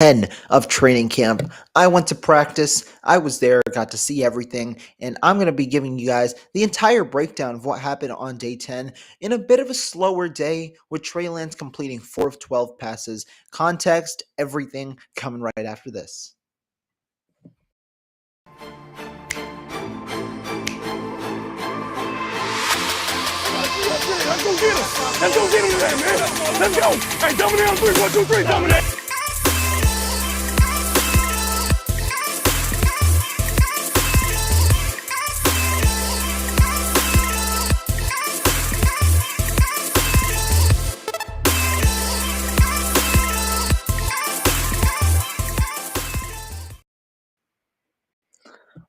10 of training camp. I went to practice. I was there, got to see everything, and I'm going to be giving you guys the entire breakdown of what happened on day 10 in a bit of a slower day with Trey Lance completing 4 of 12 passes. Context, everything coming right after this. Let's go get him. Let's go get him today, man. Let's go. Hey, dominate on 3. 1, 2, 3, dominate.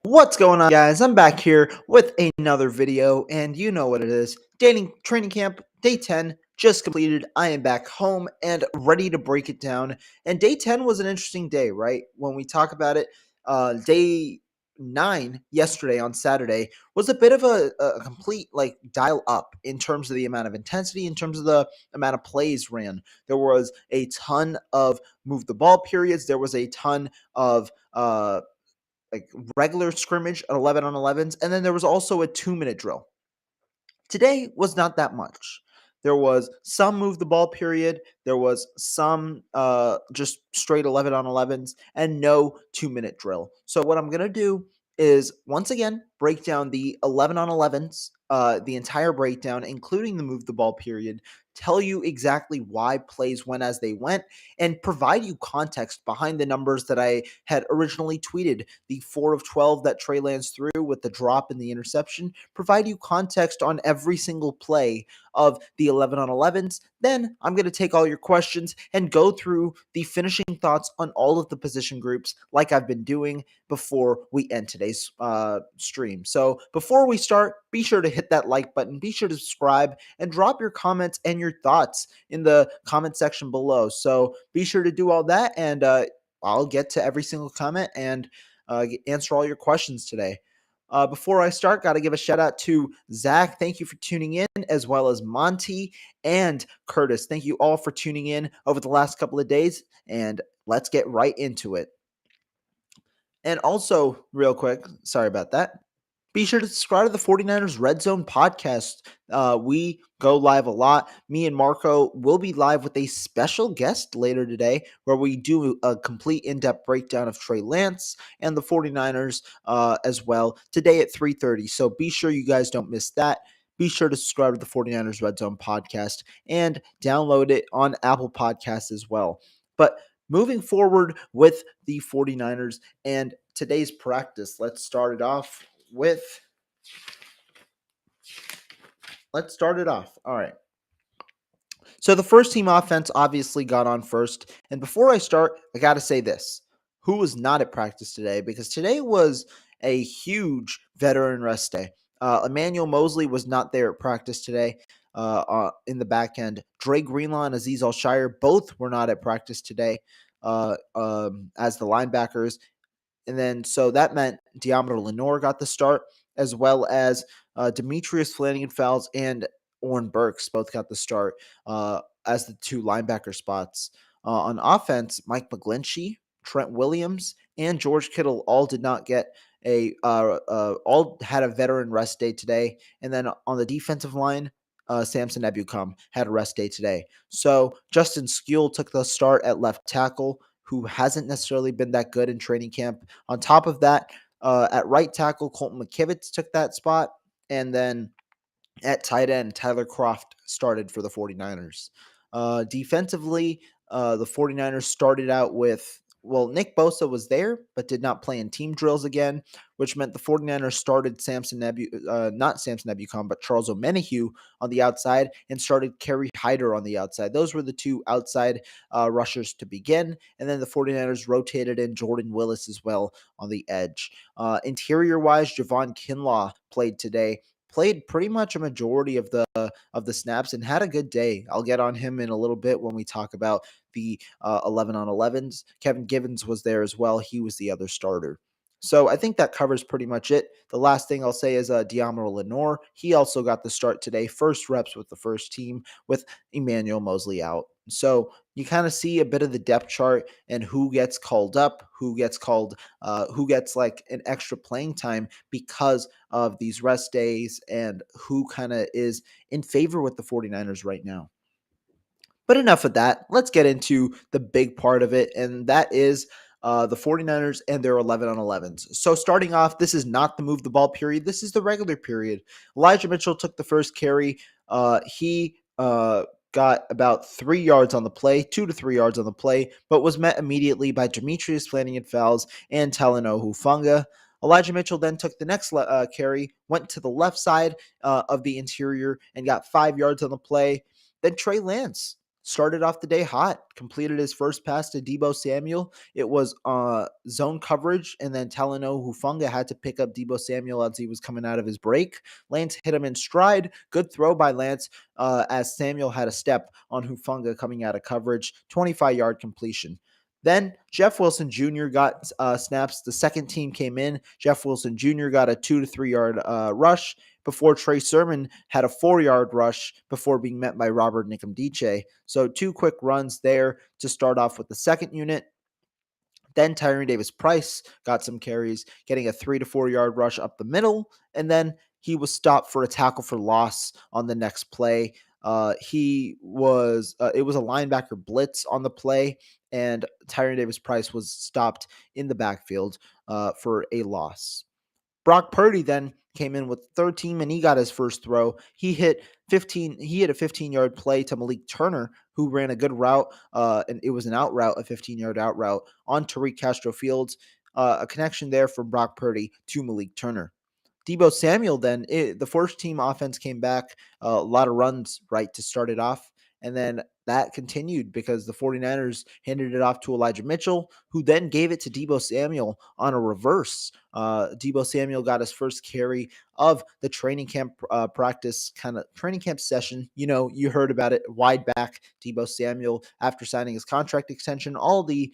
What's going on, guys? I'm back here with another video, and you know what it is. Training camp, day 10, just completed. I am back home and ready to break it down. And day 10 was an interesting day, right? When we talk about it, day 9 yesterday on Saturday was a bit of a complete dial up in terms of the amount of intensity, in terms of the amount of plays ran. There was a ton of move the ball periods. There was a ton of regular scrimmage at 11 on 11s, and then there was also a 2-minute drill. Today was not that much. There was some move the ball period, there was some just straight 11 on 11s, and no 2-minute drill. So what I'm going to do is once again break down the 11 on 11s, the entire breakdown, including the move the ball period, tell you exactly why plays went as they went, and provide you context behind the numbers that I had originally tweeted. The 4 of 12 that Trey Lance threw with the drop and the interception, provide you context on every single play of the 11 on 11s. Then I'm going to take all your questions and go through the finishing thoughts on all of the position groups like I've been doing before we end today's stream. So before we start, be sure to hit that like button, be sure to subscribe, and drop your comments and your thoughts in the comment section below. So be sure to do all that, and I'll get to every single comment and answer all your questions today. Before I start, got to give a shout out to Zach. Thank you for tuning in, as well as Monty and Curtis. Thank you all for tuning in over the last couple of days, and let's get right into it. And also, real quick, sorry about that. Be sure to subscribe to the 49ers RedZone podcast. We go live a lot. Me and Marco will be live with a special guest later today where we do a complete in-depth breakdown of Trey Lance and the 49ers as well today at 3:30. So be sure you guys don't miss that. Be sure to subscribe to the 49ers RedZone podcast and download it on Apple Podcasts as well. But moving forward with the 49ers and today's practice, let's start it off. All right. So the first team offense obviously got on first. And before I start, I got to say this. Who was not at practice today? Because today was a huge veteran rest day. Emmanuel Mosley was not there at practice today in the back end. Dre Greenlaw and Azeez Al-Shire both were not at practice today as the linebackers. And then so that meant Deommodore Lenoir got the start, as well as Demetrius Flanagan-Fowles and Oren Burks both got the start as the two linebacker spots. On offense, Mike McGlinchey, Trent Williams, and George Kittle all did not get all had a veteran rest day today. And then on the defensive line, Samson Ebukam had a rest day today. So Justin Skule took the start at left tackle, who hasn't necessarily been that good in training camp. On top of that, at right tackle, Colton McKivitz took that spot. And then at tight end, Tyler Kroft started for the 49ers. Defensively, the 49ers started out with, Nick Bosa was there, but did not play in team drills again, which meant the 49ers started not Samson Ebukam, but Charles Omenihu on the outside, and started Kerry Hyder on the outside. Those were the two outside rushers to begin, and then the 49ers rotated in Jordan Willis as well on the edge. Interior-wise, Javon Kinlaw played today. Played pretty much a majority of the snaps and had a good day. I'll get on him in a little bit when we talk about the 11 on 11s. Kevin Givens was there as well. He was the other starter. So I think that covers pretty much it. The last thing I'll say is Deommodore Lenoir. He also got the start today. First reps with the first team with Emmanuel Mosley out. So you kind of see a bit of the depth chart and who gets called up, who gets like an extra playing time because of these rest days, and who kind of is in favor with the 49ers right now. But enough of that. Let's get into the big part of it, and that is the 49ers and their 11 on 11s. So, starting off, this is not the move the ball period. This is the regular period. Elijah Mitchell took the first carry. He got about 3 yards on the play, 2 to 3 yards on the play, but was met immediately by Demetrius Flanagan-Fowles and Talanoa Hufanga. Elijah Mitchell then took the next carry, went to the left side of the interior, and got 5 yards on the play. Then Trey Lance started off the day hot, completed his first pass to Deebo Samuel. It was zone coverage, and then Talanoa Hufanga had to pick up Deebo Samuel as he was coming out of his break. Lance hit him in stride. Good throw by Lance as Samuel had a step on Hufanga coming out of coverage. 25-yard completion. Then Jeff Wilson Jr. got snaps. The second team came in. Jeff Wilson Jr. got a 2 to 3 yard rush before Trey Sermon had a 4-yard rush before being met by Robert Nikomdiche. So 2 quick runs there to start off with the second unit. Then Tyrion Davis-Price got some carries, getting a 3 to 4 yard rush up the middle, and then he was stopped for a tackle for loss on the next play. It was a linebacker blitz on the play, and Tyrion Davis-Price was stopped in the backfield for a loss. Brock Purdy then came in with third team, and he got his first throw. He hit a 15-yard play to Malik Turner, who ran a good route, and it was an out route, a 15-yard out route on Tariq Castro Fields. A connection there from Brock Purdy to Malik Turner. Deebo Samuel then, the first team offense came back, a lot of runs right to start it off. And then that continued because the 49ers handed it off to Elijah Mitchell, who then gave it to Deebo Samuel on a reverse. Deebo Samuel got his first carry of the training camp training camp session. You know, you heard about it. Wide back Deebo Samuel after signing his contract extension, all the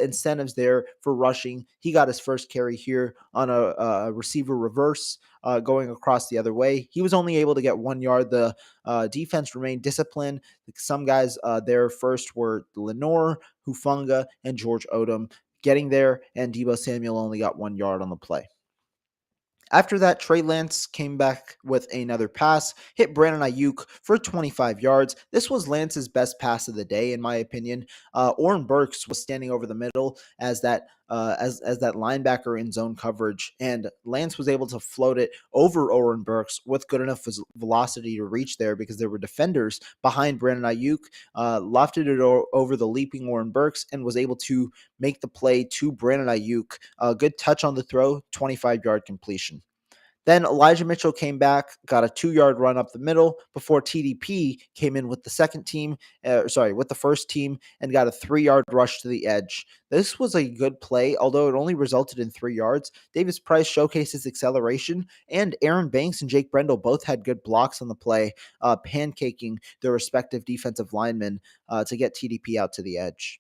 incentives there for rushing. He got his first carry here on a receiver reverse going across the other way. He was only able to get 1 yard. The defense remained disciplined. Some guys there first were Lenore, Hufanga, and George Odom getting there, and Deebo Samuel only got 1 yard on the play. After that, Trey Lance came back with another pass, hit Brandon Ayuk for 25 yards. This was Lance's best pass of the day, in my opinion. Oren Burks was standing over the middle as that linebacker in zone coverage, and Lance was able to float it over Oren Burks with good enough velocity to reach there because there were defenders behind Brandon Ayuk. Lofted it over the leaping Oren Burks and was able to make the play to Brandon Ayuk. A good touch on the throw, 25-yard completion. Then Elijah Mitchell came back, got a 2-yard run up the middle before TDP came in with the with the first team and got a 3-yard rush to the edge. This was a good play, although it only resulted in 3 yards. Davis-Price showcased his acceleration, and Aaron Banks and Jake Brendel both had good blocks on the play, pancaking their respective defensive linemen to get TDP out to the edge.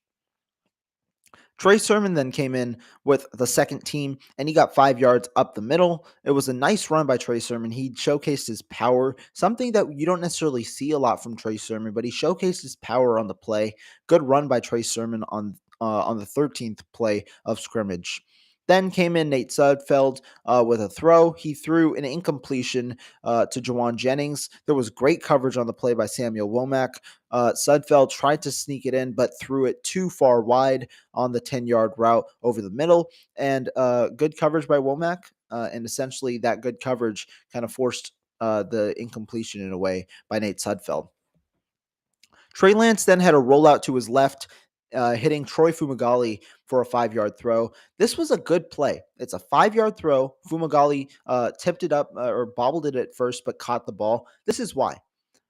Trey Sermon then came in with the second team, and he got 5 yards up the middle. It was a nice run by Trey Sermon. He showcased his power, something that you don't necessarily see a lot from Trey Sermon, but he showcased his power on the play. Good run by Trey Sermon on the 13th play of scrimmage. Then came in Nate Sudfeld with a throw. He threw an incompletion to Jawan Jennings. There was great coverage on the play by Samuel Womack. Sudfeld tried to sneak it in, but threw it too far wide on the 10-yard route over the middle. And good coverage by Womack. And essentially that good coverage kind of forced the incompletion in a way by Nate Sudfeld. Trey Lance then had a rollout to his left, hitting Troy Fumagalli for a 5-yard throw. This was a good play. It's a 5-yard throw. Fumagalli tipped it up or bobbled it at first, but caught the ball. This is why.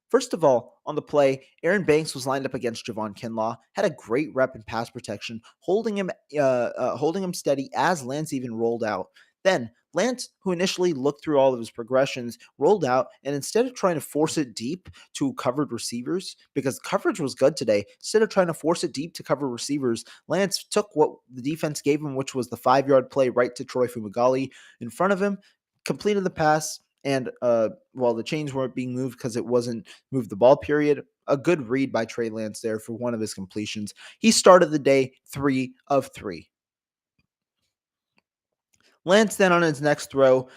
First of all, on the play, Aaron Banks was lined up against Javon Kinlaw, had a great rep in pass protection, holding him steady as Lance even rolled out. Then Lance, who initially looked through all of his progressions, rolled out, and instead of trying to force it deep to covered receivers, because coverage was good today, instead of trying to force it deep to cover receivers, Lance took what the defense gave him, which was the 5-yard play right to Troy Fumagalli in front of him, completed the pass, And while the chains weren't being moved because it wasn't moved the ball period, a good read by Trey Lance there for one of his completions. He started the day 3 of 3. Lance then on his next throw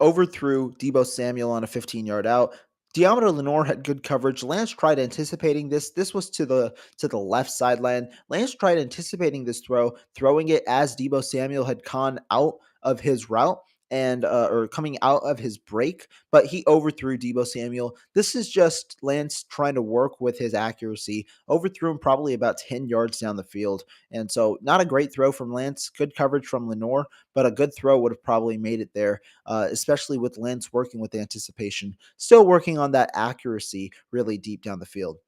overthrew Debo Samuel on a 15-yard out. Diamondo Lenore had good coverage. Lance tried anticipating this. This was to the left sideline. Lance tried anticipating this throw, throwing it as Debo Samuel had gone out of his route and or coming out of his break, but he overthrew Debo Samuel. This is just Lance trying to work with his accuracy. Overthrew him probably about 10 yards down the field. And so not a great throw from Lance. Good coverage from Lenore, but a good throw would have probably made it there, especially with Lance working with anticipation, still working on that accuracy really deep down the field.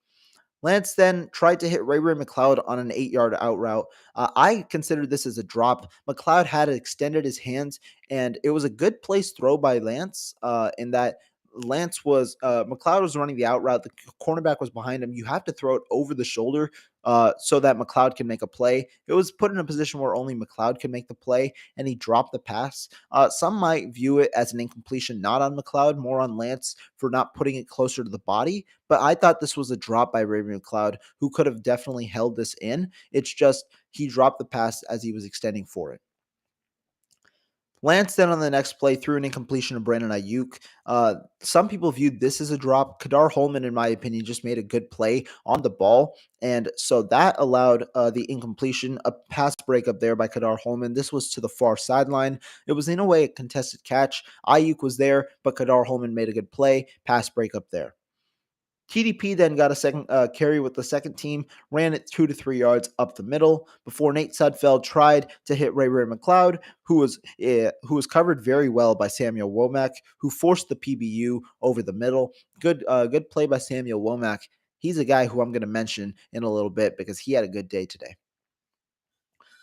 Lance then tried to hit Ray McLeod on an 8-yard out route. I considered this as a drop. McLeod had extended his hands, and it was a good place throw by Lance in that McLeod was running the out route. The cornerback was behind him. You have to throw it over the shoulder so that McLeod can make a play. It was put in a position where only McLeod could make the play, and he dropped the pass. Some might view it as an incompletion, not on McLeod, more on Lance for not putting it closer to the body. But I thought this was a drop by Ray McLeod, who could have definitely held this in. It's just he dropped the pass as he was extending for it. Lance then on the next play threw an incompletion to Brandon Ayuk. Some people viewed this as a drop. Kadar Holman, in my opinion, just made a good play on the ball. And so that allowed the incompletion, a pass breakup there by Kadar Holman. This was to the far sideline. It was in a way a contested catch. Ayuk was there, but Kadar Holman made a good play. Pass breakup there. TDP then got a second carry with the second team, ran it 2 to 3 yards up the middle before Nate Sudfeld tried to hit Ray McLeod, who was covered very well by Samuel Womack, who forced the PBU over the middle. Good play by Samuel Womack. He's a guy who I'm going to mention in a little bit because he had a good day today.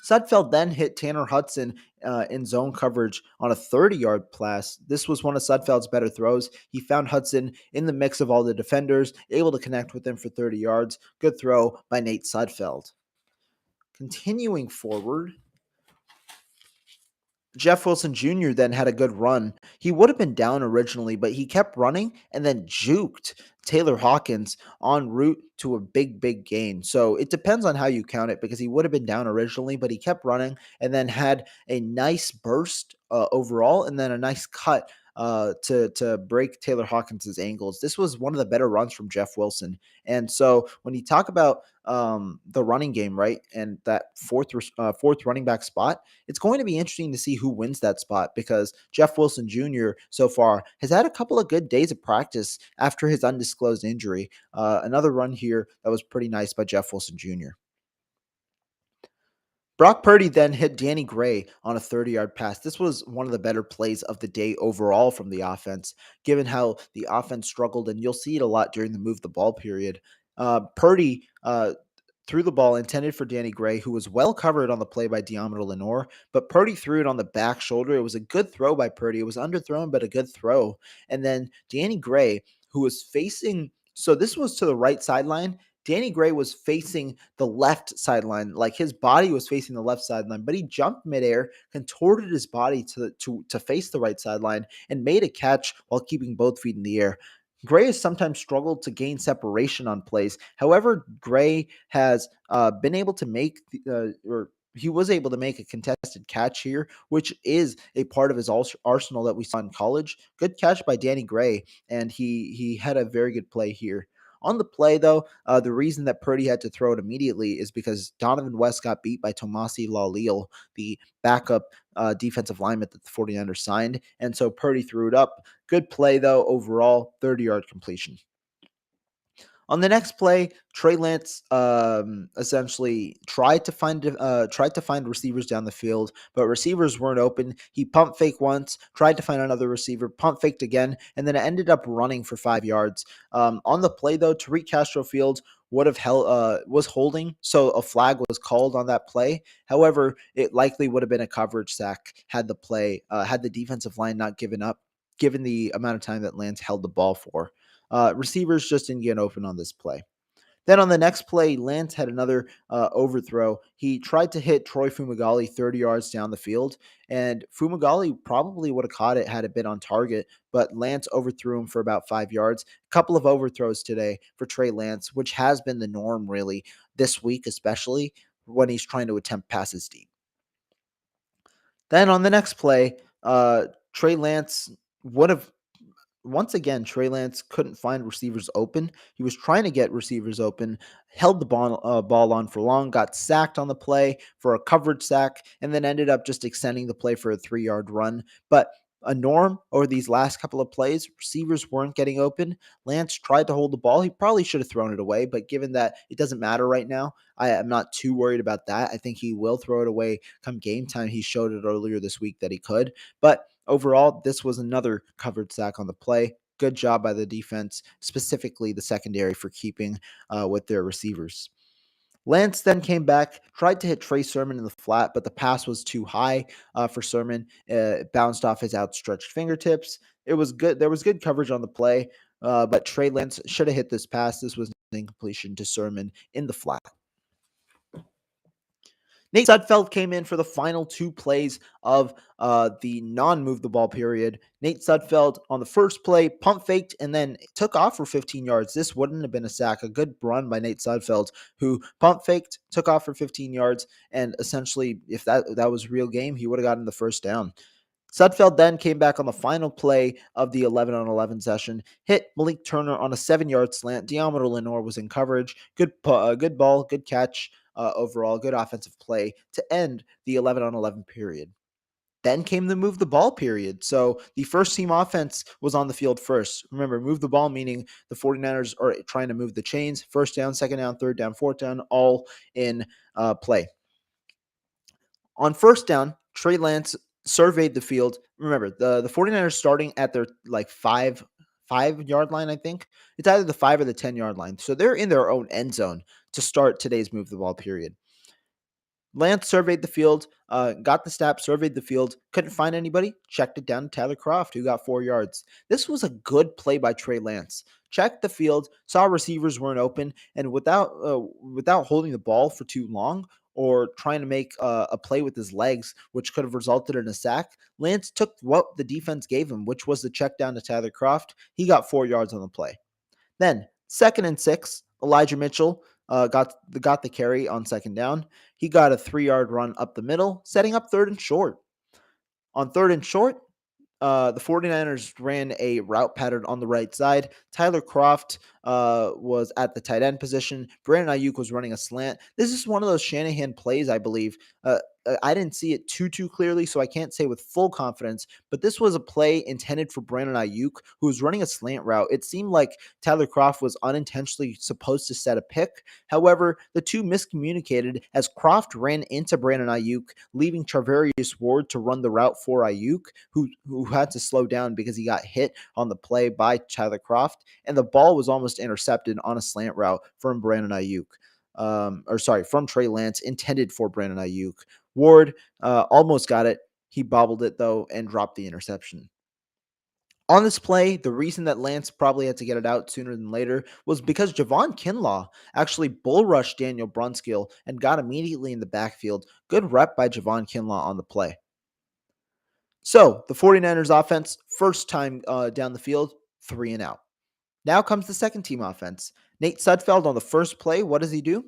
Sudfeld then hit Tanner Hudson in zone coverage on a 30-yard pass. This was one of Sudfeld's better throws. He found Hudson in the mix of all the defenders, able to connect with him for 30 yards. Good throw by Nate Sudfeld. Continuing forward, Jeff Wilson Jr. then had a good run. He would have been down originally, but he kept running and then juked Taylor Hawkins en route to a big gain. So it depends on how you count it because he would have been down originally, but he kept running and then had a nice burst overall and then a nice cut to break Taylor Hawkins' ankles. This was one of the better runs from Jeff Wilson. And so when you talk about the running game, right, and that fourth running back spot, it's going to be interesting to see who wins that spot because Jeff Wilson Jr. so far has had a couple of good days of practice after his undisclosed injury. Another run here that was pretty nice by Jeff Wilson Jr. Brock Purdy then hit Danny Gray on a 30-yard pass. This was one of the better plays of the day overall from the offense, given how the offense struggled, and you'll see it a lot during the move the ball period. Purdy threw the ball intended for Danny Gray, who was well covered on the play by Diamondo Lenore, but Purdy threw it on the back shoulder. It was a good throw by Purdy. It was underthrown, but a good throw. And then Danny Gray, who was facing, so this was to the right sideline. Danny Gray was facing the left sideline, like his body was facing the left sideline, but he jumped midair, contorted his body to face the right sideline, and made a catch while keeping both feet in the air. Gray has sometimes struggled to gain separation on plays. However, Gray has been able to make or he was able to make a contested catch here, which is a part of his arsenal that we saw in college. Good catch by Danny Gray, and he had a very good play here. On the play, though, the reason that Purdy had to throw it immediately is because Donovan West got beat by Tomasi Laulil, the backup defensive lineman that the 49ers signed, and so Purdy threw it up. Good play, though, overall, 30-yard completion. On the next play, Trey Lance essentially tried to find receivers down the field, but receivers weren't open. He pump fake once, tried to find another receiver, pump faked again, and then ended up running for 5 yards. On the play, though, Tariq Castro-Fields would have was holding, so a flag was called on that play. However, it likely would have been a coverage sack had the defensive line not given up, given the amount of time that Lance held the ball for. Receivers just didn't get open on this play. Then on the next play, Lance had another overthrow. He tried to hit Troy Fumagalli 30 yards down the field, and Fumagalli probably would have caught it had it been on target, but Lance overthrew him for about 5 yards. A couple of overthrows today for Trey Lance, which has been the norm really this week, especially when he's trying to attempt passes deep. Then on the next play, Trey Lance would have once again, Trey Lance couldn't find receivers open. He was trying to get receivers open, held the ball on for long, got sacked on the play for a coverage sack, and then ended up just extending the play for a 3-yard run. But a norm over these last couple of plays, receivers weren't getting open. Lance tried to hold the ball. He probably should have thrown it away, but given that it doesn't matter right now, I am not too worried about that. I think he will throw it away come game time. He showed it earlier this week that he could. But overall, this was another covered sack on the play. Good job by the defense, specifically the secondary, for keeping with their receivers. Lance then came back, tried to hit Trey Sermon in the flat, but the pass was too high for Sermon. It bounced off his outstretched fingertips. It was good. There was good coverage on the play, but Trey Lance should have hit this pass. This was an incompletion to Sermon in the flat. Nate Sudfeld came in for the final 2 plays of the non-move the ball period. Nate Sudfeld on the first play pump faked and then took off for 15 yards. This wouldn't have been a sack. A good run by Nate Sudfeld, who pump faked, took off for 15 yards, and essentially, if that was real game, he would have gotten the first down. Sudfeld then came back on the final play of the 11-on-11 session, hit Malik Turner on a 7-yard slant. Diameter Lenore was in coverage. Good ball, good catch overall, good offensive play to end the 11-on-11 period. Then came the move the ball period. So the first team offense was on the field first. Remember, move the ball meaning the 49ers are trying to move the chains. First down, second down, third down, fourth down, all in play. On first down, Trey Lance surveyed the field. Remember, the 49ers starting at their like 5-yard line, I think. It's either the 5 or the 10-yard line. So they're in their own end zone to start today's move the ball period. Lance surveyed the field, got the snap, surveyed the field, couldn't find anybody, checked it down to Tyler Croft, who got 4 yards. This was a good play by Trey Lance. Checked the field, saw receivers weren't open, and without holding the ball for too long or trying to make a play with his legs, which could have resulted in a sack, Lance took what the defense gave him, which was the check down to Tyler Croft. He got 4 yards on the play. Then, 2nd and 6, Elijah Mitchell got the carry on 2nd down. He got a 3-yard run up the middle, setting up 3rd and short. On 3rd and short, the 49ers ran a route pattern on the right side. Tyler Croft was at the tight end position. Brandon Ayuk was running a slant. This is one of those Shanahan plays, I believe. I didn't see it too clearly, so I can't say with full confidence, but this was a play intended for Brandon Ayuk, who was running a slant route. It seemed like Tyler Croft was unintentionally supposed to set a pick. However, the two miscommunicated as Croft ran into Brandon Ayuk, leaving Charvarius Ward to run the route for Ayuk, who had to slow down because he got hit on the play by Tyler Croft, and the ball was almost intercepted on a slant route from Brandon Ayuk. From Trey Lance, intended for Brandon Ayuk. Ward almost got it. He bobbled it, though, and dropped the interception. On this play, the reason that Lance probably had to get it out sooner than later was because Javon Kinlaw actually bull rushed Daniel Brunskill and got immediately in the backfield. Good rep by Javon Kinlaw on the play. So, the 49ers offense, first time down the field, 3 and out. Now comes the second team offense. Nate Sudfeld on the first play, what does he do?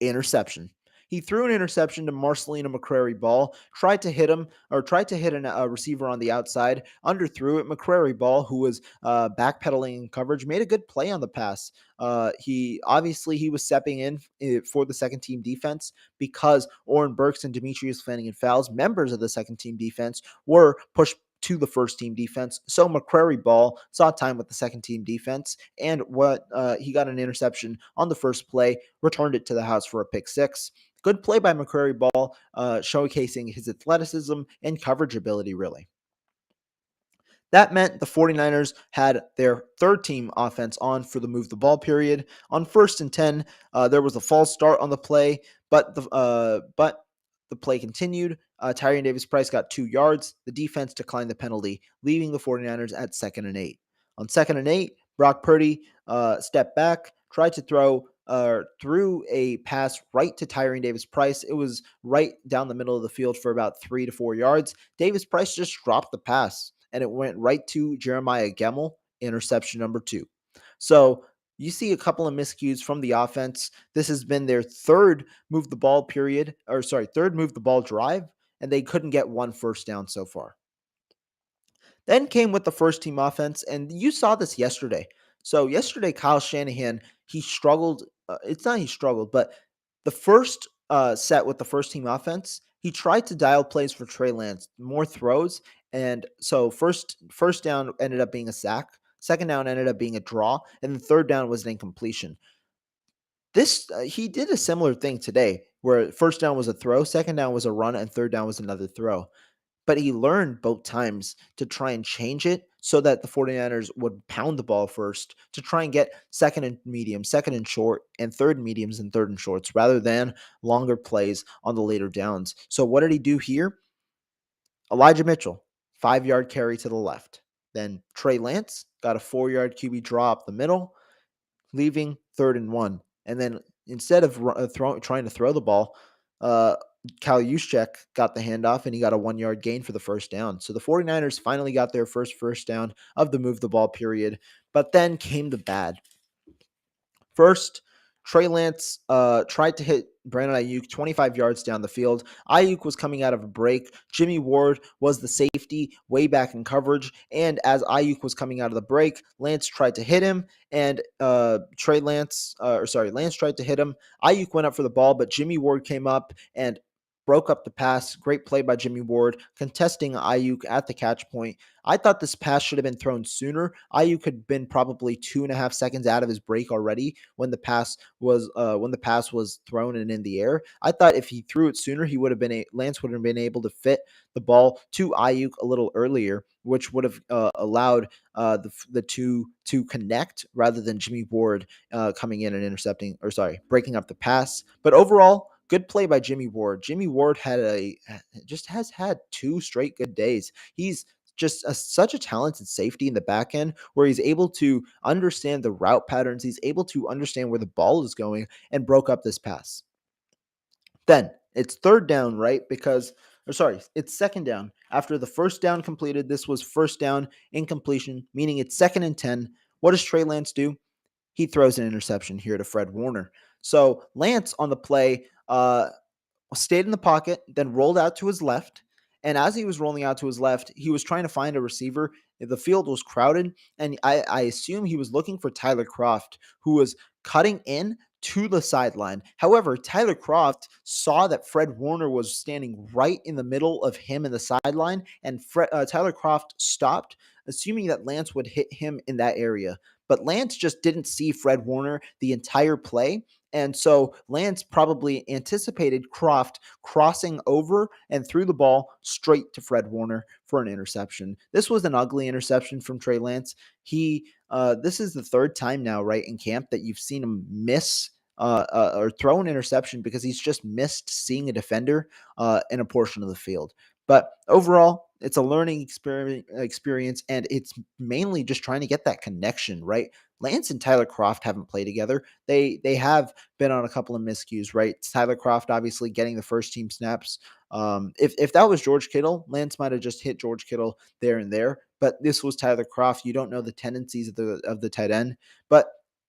Interception. He threw an interception to Marcelino McCrary Ball, tried to hit a receiver on the outside, underthrew it. McCrary Ball, who was backpedaling in coverage, made a good play on the pass. He was stepping in for the second team defense because Oren Burks and Demetrius Flanagan-Fowles, members of the second team defense, were pushed to the first team defense. So McCrary Ball saw time with the second team defense, and he got an interception on the first play, returned it to the house for a pick 6. Good play by McCrary Ball, showcasing his athleticism and coverage ability, really. That meant the 49ers had their third team offense on for the move the ball period. On 1st and 10, there was a false start on the play, but the play continued. Tyrion Davis-Price got 2 yards. The defense declined the penalty, leaving the 49ers at 2nd and 8. On 2nd and 8, Brock Purdy stepped back, tried to throw threw a pass right to Tyrion Davis-Price. It was right down the middle of the field for about 3 to 4 yards. Davis-Price just dropped the pass, and it went right to Jeremiah Gemmel, interception number 2. So you see a couple of miscues from the offense. This has been their third move the ball drive, and they couldn't get one first down so far. Then came with the first team offense, and you saw this yesterday. So yesterday, Kyle Shanahan, he struggled. It's not he struggled, but the first set with the first team offense, he tried to dial plays for Trey Lance, more throws, and so first down ended up being a sack. Second down ended up being a draw, and the third down was an incompletion. He did a similar thing today, where first down was a throw, second down was a run, and third down was another throw. But he learned both times to try and change it so that the 49ers would pound the ball first to try and get second and medium, second and short, and third and mediums and third and shorts rather than longer plays on the later downs. So what did he do here? Elijah Mitchell, 5-yard carry to the left. Then Trey Lance got a 4-yard QB draw up the middle, leaving 3rd and 1. And then instead of trying to throw the ball, Kyle Juszczyk got the handoff, and he got a 1-yard gain for the first down. So the 49ers finally got their first down of the move the ball period. But then came the bad. First, Trey Lance tried to hit Brandon Ayuk 25 yards down the field. Ayuk was coming out of a break. Jimmy Ward was the safety way back in coverage. And as Ayuk was coming out of the break, Lance tried to hit him. And Lance tried to hit him. Ayuk went up for the ball, but Jimmy Ward came up and broke up the pass. Great play by Jimmy Ward, contesting Ayuk at the catch point. I thought this pass should have been thrown sooner. Ayuk had been probably 2.5 seconds out of his break already when the pass was thrown and in the air. I thought if he threw it sooner, Lance would have been able to fit the ball to Ayuk a little earlier, which would have allowed the two to connect rather than Jimmy Ward coming in and breaking up the pass. But overall, good play by Jimmy Ward. Jimmy Ward has had 2 straight good days. He's just such a talented safety in the back end where he's able to understand the route patterns. He's able to understand where the ball is going and broke up this pass. Then it's third down, right? It's second down. After the first down completed, this was first down incompletion, meaning it's 2nd and 10. What does Trey Lance do? He throws an interception here to Fred Warner. So Lance on the play stayed in the pocket, then rolled out to his left. And as he was rolling out to his left, he was trying to find a receiver. The field was crowded, and I assume he was looking for Tyler Kroft, who was cutting in to the sideline. However, Tyler Kroft saw that Fred Warner was standing right in the middle of him in the sideline, and Tyler Kroft stopped, assuming that Lance would hit him in that area. But Lance just didn't see Fred Warner the entire play. And so Lance probably anticipated Kroft crossing over and threw the ball straight to Fred Warner for an interception. This was an ugly interception from Trey Lance. This is the 3rd time now, right, in camp that you've seen him miss or throw an interception because he's just missed seeing a defender in a portion of the field. But overall, it's a learning experience, and it's mainly just trying to get that connection, right? Lance and Tyler Kroft haven't played together. They have been on a couple of miscues, right? Tyler Kroft obviously getting the first team snaps. If that was George Kittle, Lance might have just hit George Kittle there and there. But this was Tyler Kroft. You don't know the tendencies of the tight end. But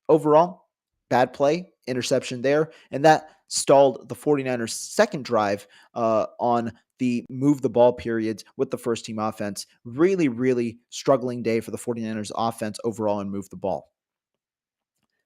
overall, bad play, interception there, and that stalled the 49ers' second drive on the move the ball periods with the first team offense. Really, really struggling day for the 49ers offense overall and move the ball.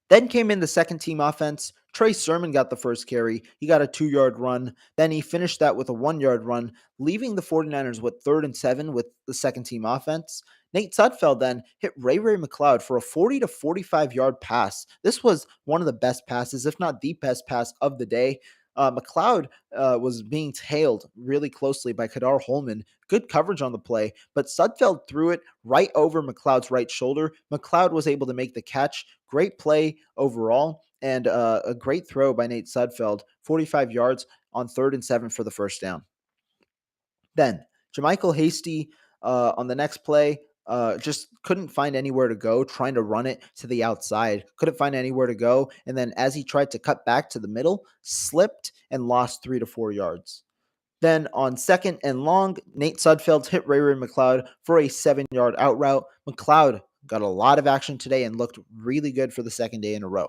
Then came in the second team offense. Trey Sermon got the first carry. He got a 2-yard run. Then he finished that with a 1-yard run, leaving the 49ers with 3rd and 7 with the second team offense. Nate Sudfeld then hit Ray McCloud for a 40 to 45-yard pass. This was one of the best passes, if not the best pass of the day. McLeod was being tailed really closely by Kadar Holman. Good coverage on the play, but Sudfeld threw it right over McLeod's right shoulder. McLeod was able to make the catch. Great play overall, and a great throw by Nate Sudfeld. 45 yards on 3rd and 7 for the first down. Then, JaMychal Hasty on the next play just couldn't find anywhere to go, trying to run it to the outside. Couldn't find anywhere to go. And then as he tried to cut back to the middle, slipped and lost 3 to 4 yards. Then on second and long, Nate Sudfeld hit Ray McLeod for a 7-yard out route. McLeod got a lot of action today and looked really good for the second day in a row.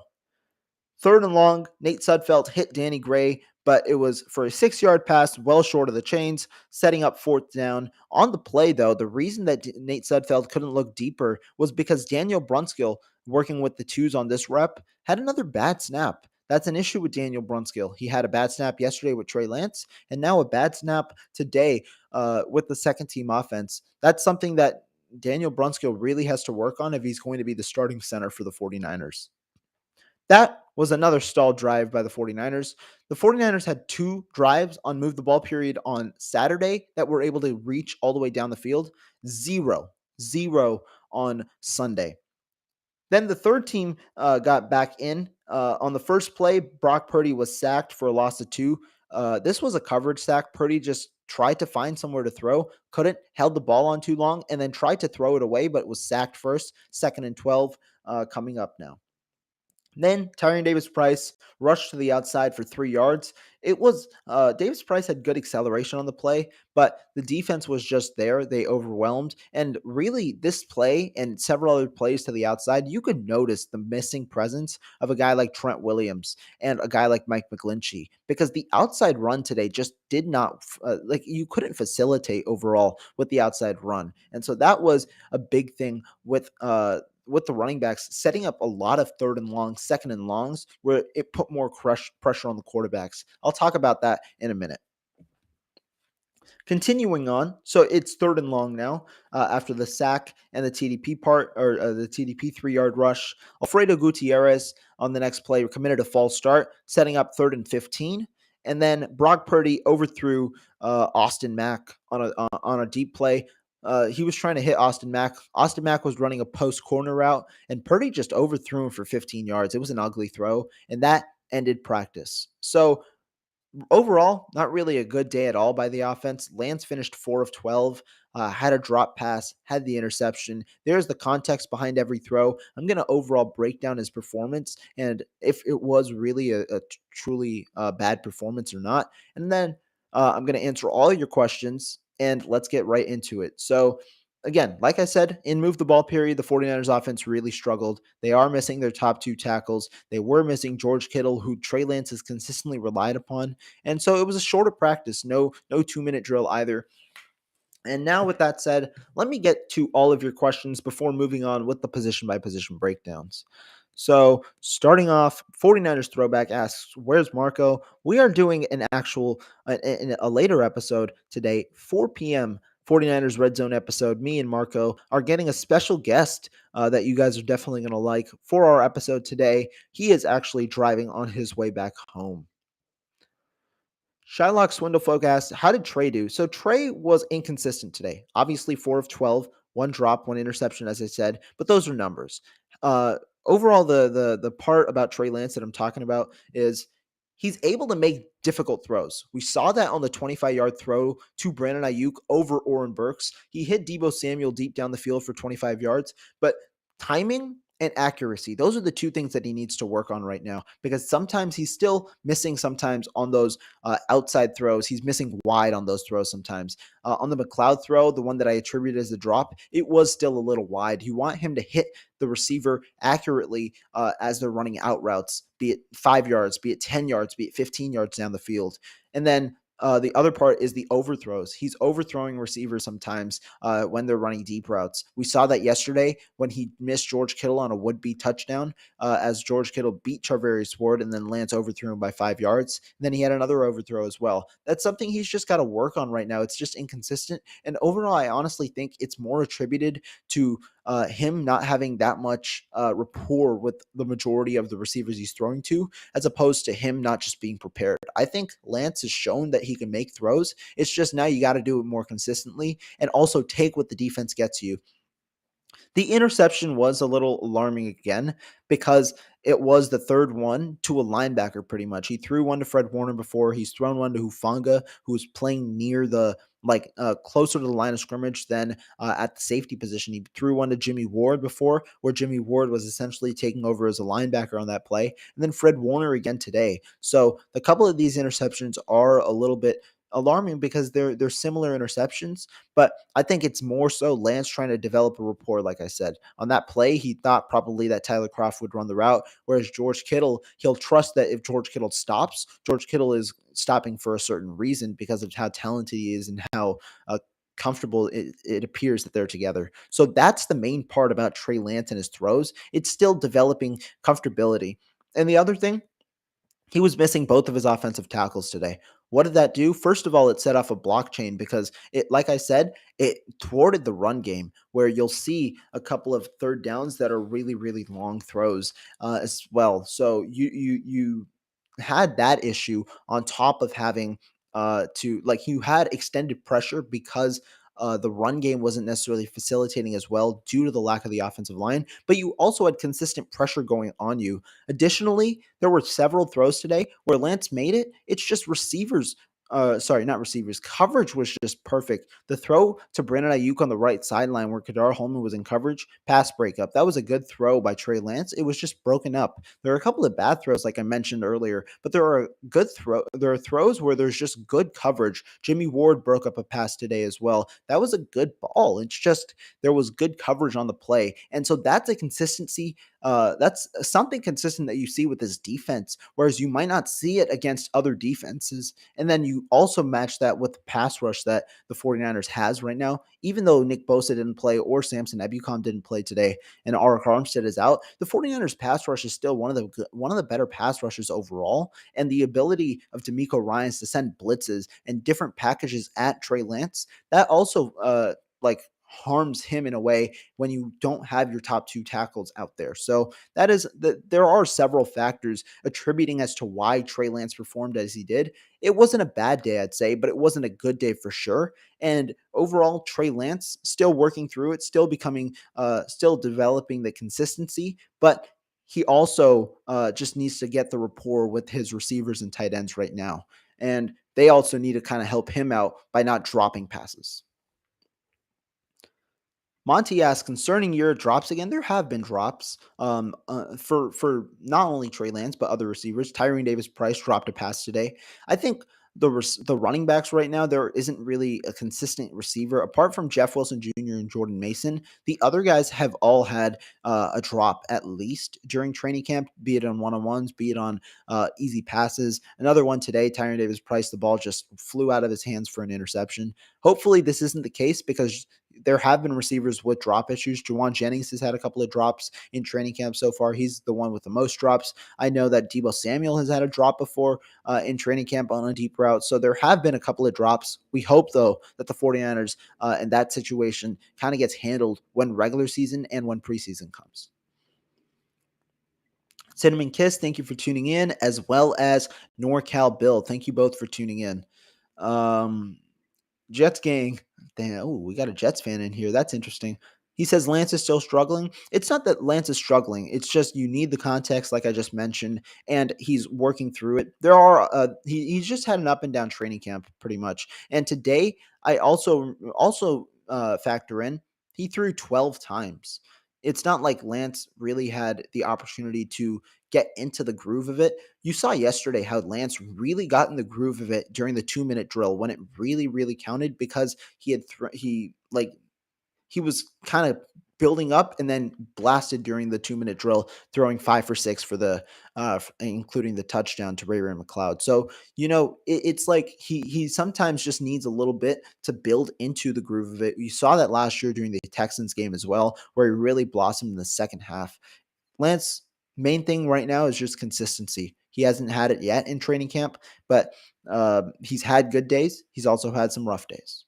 Third and long, Nate Sudfeld hit Danny Gray, but it was for a 6-yard pass, well short of the chains, setting up fourth down. On the play, though, the reason that Nate Sudfeld couldn't look deeper was because Daniel Brunskill, working with the twos on this rep, had another bad snap. That's an issue with Daniel Brunskill. He had a bad snap yesterday with Trey Lance, and now a bad snap today with the second team offense. That's something that Daniel Brunskill really has to work on if he's going to be the starting center for the 49ers. That was another stalled drive by the 49ers. The 49ers had 2 drives on move the ball period on Saturday that were able to reach all the way down the field. Zero on Sunday. Then the third team got back in. On the first play, Brock Purdy was sacked for a loss of 2. This was a coverage sack. Purdy just tried to find somewhere to throw, couldn't, held the ball on too long, and then tried to throw it away, but was sacked first. 2nd and 12 coming up now. Then Tyrion Davis-Price rushed to the outside for 3 yards. It was Davis-Price had good acceleration on the play, but the defense was just there. They overwhelmed. And really, this play and several other plays to the outside, you could notice the missing presence of a guy like Trent Williams and a guy like Mike McGlinchey, because the outside run today just did not you couldn't facilitate overall with the outside run. And so that was a big thing with the running backs, setting up a lot of 3rd and long, 2nd and longs, where it put more pressure on the quarterbacks. I'll talk about that in a minute. Continuing on, so it's 3rd and long now after the sack and the TDP part, or the TDP 3-yard rush. Alfredo Gutierrez on the next play committed a false start, setting up 3rd and 15. And then Brock Purdy overthrew Austin Mack on a deep play. He was trying to hit Austin Mack. Austin Mack was running a post corner route, and Purdy just overthrew him for 15 yards. It was an ugly throw, and that ended practice. So overall, not really a good day at all by the offense. Lance finished 4 of 12, had a drop pass, had the interception. There's the context behind every throw. I'm going to overall break down his performance and if it was really a truly bad performance or not. And then I'm going to answer all your questions, and let's get right into it. So, again, like I said, in move the ball period, the 49ers offense really struggled. They are missing their top 2 tackles. They were missing George Kittle, who Trey Lance has consistently relied upon. And so it was a shorter practice, no 2-minute drill either. And now with that said, let me get to all of your questions before moving on with the position by position breakdowns. So starting off, 49ers Throwback asks, where's Marco? We are doing an actual, in a later episode today, 4 p.m., 49ers Red Zone episode. Me and Marco are getting a special guest that you guys are definitely going to like for our episode today. He is actually driving on his way back home. Shylock Swindlefolk asks, how did Trey do? So Trey was inconsistent today. Obviously 4 of 12, 1 drop, 1 interception, as I said, but those are numbers. Overall, the part about Trey Lance that I'm talking about is he's able to make difficult throws. We saw that on the 25-yard throw to Brandon Ayuk over Oren Burks. He hit Deebo Samuel deep down the field for 25 yards, but timing and accuracy, those are the 2 things that he needs to work on right now, because sometimes he's still missing sometimes on those outside throws. He's missing wide on those throws sometimes. On the McLeod throw, the one that I attributed as a drop, it was still a little wide. You want him to hit the receiver accurately as they're running out routes, be it 5 yards, be it 10 yards, be it 15 yards down the field. And then the other part is the overthrows. He's overthrowing receivers sometimes when they're running deep routes. We saw that yesterday when he missed George Kittle on a would-be touchdown as George Kittle beat Charvarius Ward, and then Lance overthrew him by 5 yards. And then he had another overthrow as well. That's something he's just got to work on right now. It's just inconsistent. And overall, I honestly think it's more attributed to him not having that much rapport with the majority of the receivers he's throwing to, as opposed to him not just being prepared. I think Lance has shown that he can make throws. It's just now you got to do it more consistently and also take what the defense gets you. The interception was a little alarming again because it was the third one to a linebacker pretty much. He threw one to Fred Warner before. He's thrown one to Hufanga, who was playing near the closer to the line of scrimmage than at the safety position. He threw one to Jimmy Ward before, where Jimmy Ward was essentially taking over as a linebacker on that play, and then Fred Warner again today. So a couple of these interceptions are a little bit alarming because they're similar interceptions, but I think it's more so Lance trying to develop a rapport. Like I said, on that play, he thought probably that Tyler Kroft would run the route, whereas George Kittle, he'll trust that if George Kittle stops, George Kittle is stopping for a certain reason because of how talented he is and how comfortable it appears that they're together. So that's the main part about Trey Lance and his throws. It's still developing comfortability. And the other thing, he was missing both of his offensive tackles today. What did that do? First of all, it set off a blockchain because it, like I said, it thwarted the run game where you'll see a couple of third downs that are really, really long throws as well. So you had that issue on top of having to like you had extended pressure because the run game wasn't necessarily facilitating as well due to the lack of the offensive line, but you also had consistent pressure going on you. Additionally, there were several throws today where Lance made it. It's just receivers. Sorry, not receivers. Coverage was just perfect. The throw to Brandon Ayuk on the right sideline where Kadar Holman was in coverage, pass breakup. That was a good throw by Trey Lance. It was just broken up. There are a couple of bad throws, like I mentioned earlier, but there are good throw. There are throws where there's just good coverage. Jimmy Ward broke up a pass today as well. That was a good ball. It's just there was good coverage on the play, and so that's a consistency. That's something consistent that you see with this defense, whereas you might not see it against other defenses. And then you also match that with the pass rush that the 49ers has right now. Even though Nick Bosa didn't play or Samson Ebukam didn't play today and Arik Armstead is out, the 49ers pass rush is still one of the better pass rushes overall. And the ability of D'Amico Ryans to send blitzes and different packages at Trey Lance, that also harms him in a way when you don't have your top two tackles out there. So there are several factors attributing as to why Trey Lance performed as he did. It wasn't a bad day, I'd say, but it wasn't a good day for sure. And overall, Trey Lance still working through it, still becoming, still developing the consistency, but he also just needs to get the rapport with his receivers and tight ends right now. And they also need to kind of help him out by not dropping passes. Monty asks, concerning your drops again, there have been drops for not only Trey Lance, but other receivers. Tyrone Davis-Price dropped a pass today. I think the running backs right now, there isn't really a consistent receiver. Apart from Jeff Wilson Jr. and Jordan Mason, the other guys have all had a drop at least during training camp, be it on one-on-ones, be it on easy passes. Another one today, Tyrone Davis-Price, the ball just flew out of his hands for an interception. Hopefully this isn't the case because there have been receivers with drop issues. Juwan Jennings has had a couple of drops in training camp so far. He's the one with the most drops. I know that Deebo Samuel has had a drop before in training camp on a deep route. So there have been a couple of drops. We hope, though, that the 49ers in that situation kind of gets handled when regular season and when preseason comes. Cinnamon Kiss, thank you for tuning in, as well as NorCal Bill. Thank you both for tuning in. Jets gang. Damn, we got a Jets fan in here. That's interesting. He says Lance is still struggling. It's not that Lance is struggling. It's just you need the context, like I just mentioned, and he's working through it. There are he's just had an up and down training camp pretty much. And today, I also factor in he threw 12 times. It's not like Lance really had the opportunity to get into the groove of it. You saw yesterday how Lance really got in the groove of it during the 2-minute drill when it really, really counted because he was kind of building up and then blasted during the 2-minute drill, throwing 5 for 6 for the including the touchdown to Ray McLeod. So it's like he sometimes just needs a little bit to build into the groove of it. You saw that last year during the Texans game as well, where he really blossomed in the second half. Lance, main thing right now is just consistency. He hasn't had it yet in training camp, but he's had good days. He's also had some rough days.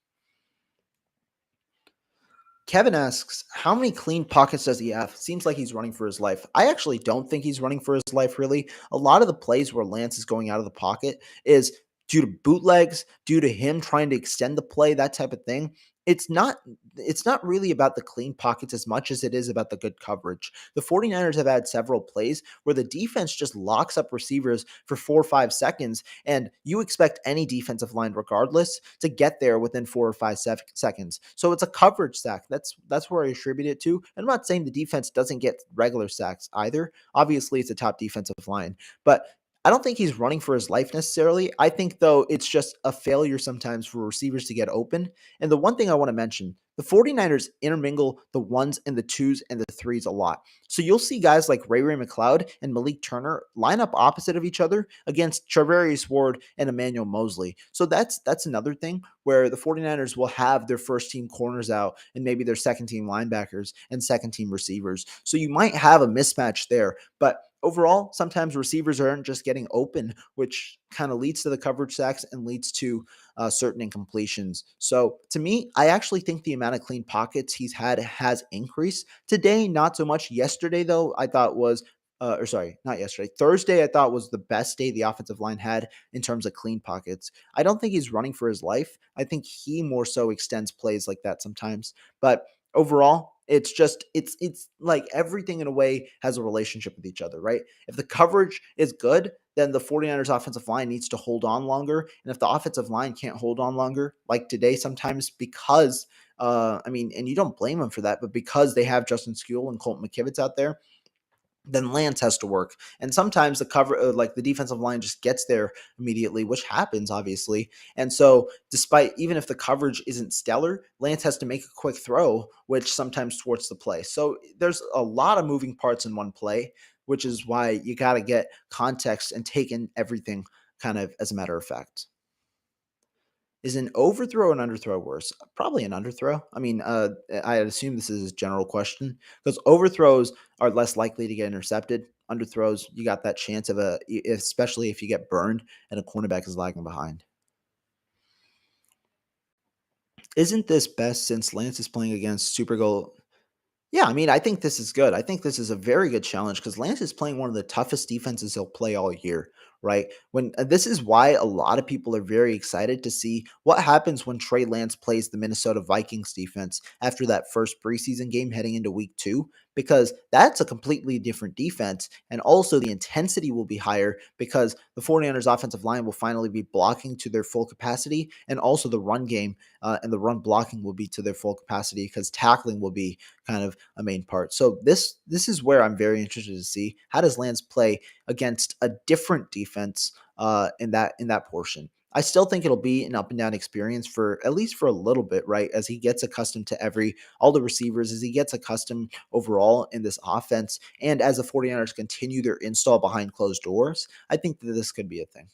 Kevin asks, how many clean pockets does he have? Seems like he's running for his life. I actually don't think he's running for his life, really. A lot of the plays where Lance is going out of the pocket is due to bootlegs, due to him trying to extend the play, that type of thing. it's not really about the clean pockets as much as it is about the good coverage. The 49ers have had several plays where the defense just locks up receivers for 4 or 5 seconds, and you expect any defensive line, regardless, to get there within 4 or 5 seconds. So it's a coverage sack. That's where I attribute it to. And I'm not saying the defense doesn't get regular sacks either. Obviously, it's a top defensive line, but I don't think he's running for his life necessarily. I think, though, it's just a failure sometimes for receivers to get open. And the one thing I want to mention, the 49ers intermingle the ones and the twos and the threes a lot. So you'll see guys like Ray McLeod and Malik Turner line up opposite of each other against Charvarius Ward and Emmanuel Mosley. So that's another thing where the 49ers will have their first team corners out and maybe their second team linebackers and second team receivers. So you might have a mismatch there, but overall, sometimes receivers aren't just getting open, which kind of leads to the coverage sacks and leads to certain incompletions. So to me, I actually think the amount of clean pockets he's had has increased. Today, not so much. Yesterday, though, I thought was or sorry, not yesterday. Thursday, I thought was the best day the offensive line had in terms of clean pockets. I don't think he's running for his life. I think he more so extends plays like that sometimes. But overall, it's like everything in a way has a relationship with each other, right? If the coverage is good, then the 49ers offensive line needs to hold on longer. And if the offensive line can't hold on longer, like today, sometimes because and you don't blame them for that, but because they have Justin Skule and Colton McKivitz out there, then Lance has to work. And sometimes the cover, like the defensive line just gets there immediately, which happens obviously. And so despite, even if the coverage isn't stellar, Lance has to make a quick throw, which sometimes thwarts the play. So there's a lot of moving parts in one play, which is why you got to get context and take in everything kind of as a matter of fact. Is an overthrow and underthrow worse? Probably an underthrow. I mean, I assume this is a general question because overthrows are less likely to get intercepted. Underthrows, you got that chance of especially if you get burned and a cornerback is lagging behind. Isn't this best since Lance is playing against Super Bowl? Yeah, I mean, I think this is good. I think this is a very good challenge because Lance is playing one of the toughest defenses he'll play all year, right? When this is why a lot of people are very excited to see what happens when Trey Lance plays the Minnesota Vikings defense after that first preseason game heading into week 2, because that's a completely different defense. And also the intensity will be higher because the 49ers offensive line will finally be blocking to their full capacity. And also the run game and the run blocking will be to their full capacity because tackling will be kind of a main part. So this is where I'm very interested to see how does Lance play against a different defense in that portion. I still think it'll be an up and down experience for at least for a little bit, right? As he gets accustomed to all the receivers, as he gets accustomed overall in this offense, and as the 49ers continue their install behind closed doors, I think that this could be a thing.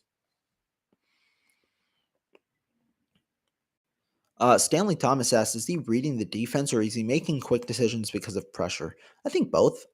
Stanley Thomas asks, is he reading the defense or is he making quick decisions because of pressure? I think both.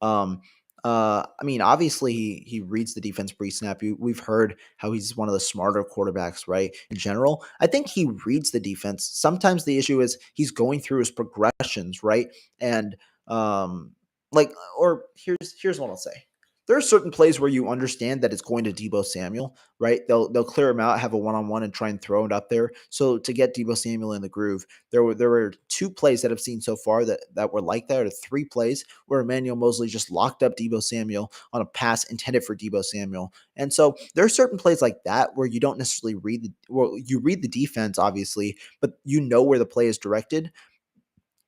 I mean, obviously he reads the defense pre-snap. We've heard how he's one of the smarter quarterbacks, right? In general, I think he reads the defense. Sometimes the issue is he's going through his progressions, right? And or here's what I'll say. There are certain plays where you understand that it's going to Deebo Samuel, right? They'll clear him out, have a one-on-one, and try and throw it up there. So to get Deebo Samuel in the groove, there were 2 plays that I've seen so far that were like that, or 3 plays where Emmanuel Mosley just locked up Deebo Samuel on a pass intended for Deebo Samuel. And so there are certain plays like that where you don't necessarily you read the defense, obviously, but you know where the play is directed.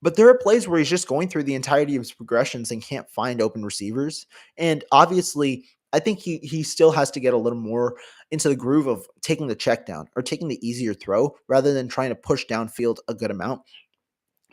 But there are plays where he's just going through the entirety of his progressions and can't find open receivers. And obviously, I think he still has to get a little more into the groove of taking the check down or taking the easier throw rather than trying to push downfield a good amount,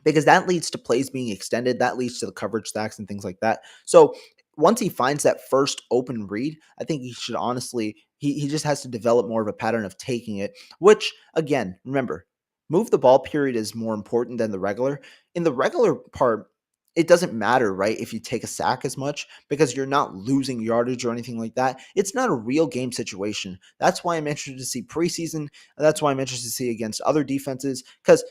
because that leads to plays being extended. That leads to the coverage stacks and things like that. So once he finds that first open read, I think he should honestly, he just has to develop more of a pattern of taking it, which again, remember, move the ball period is more important than the regular. In the regular part, it doesn't matter, right? If you take a sack as much because you're not losing yardage or anything like that. It's not a real game situation. That's why I'm interested to see preseason. That's why I'm interested to see against other defenses because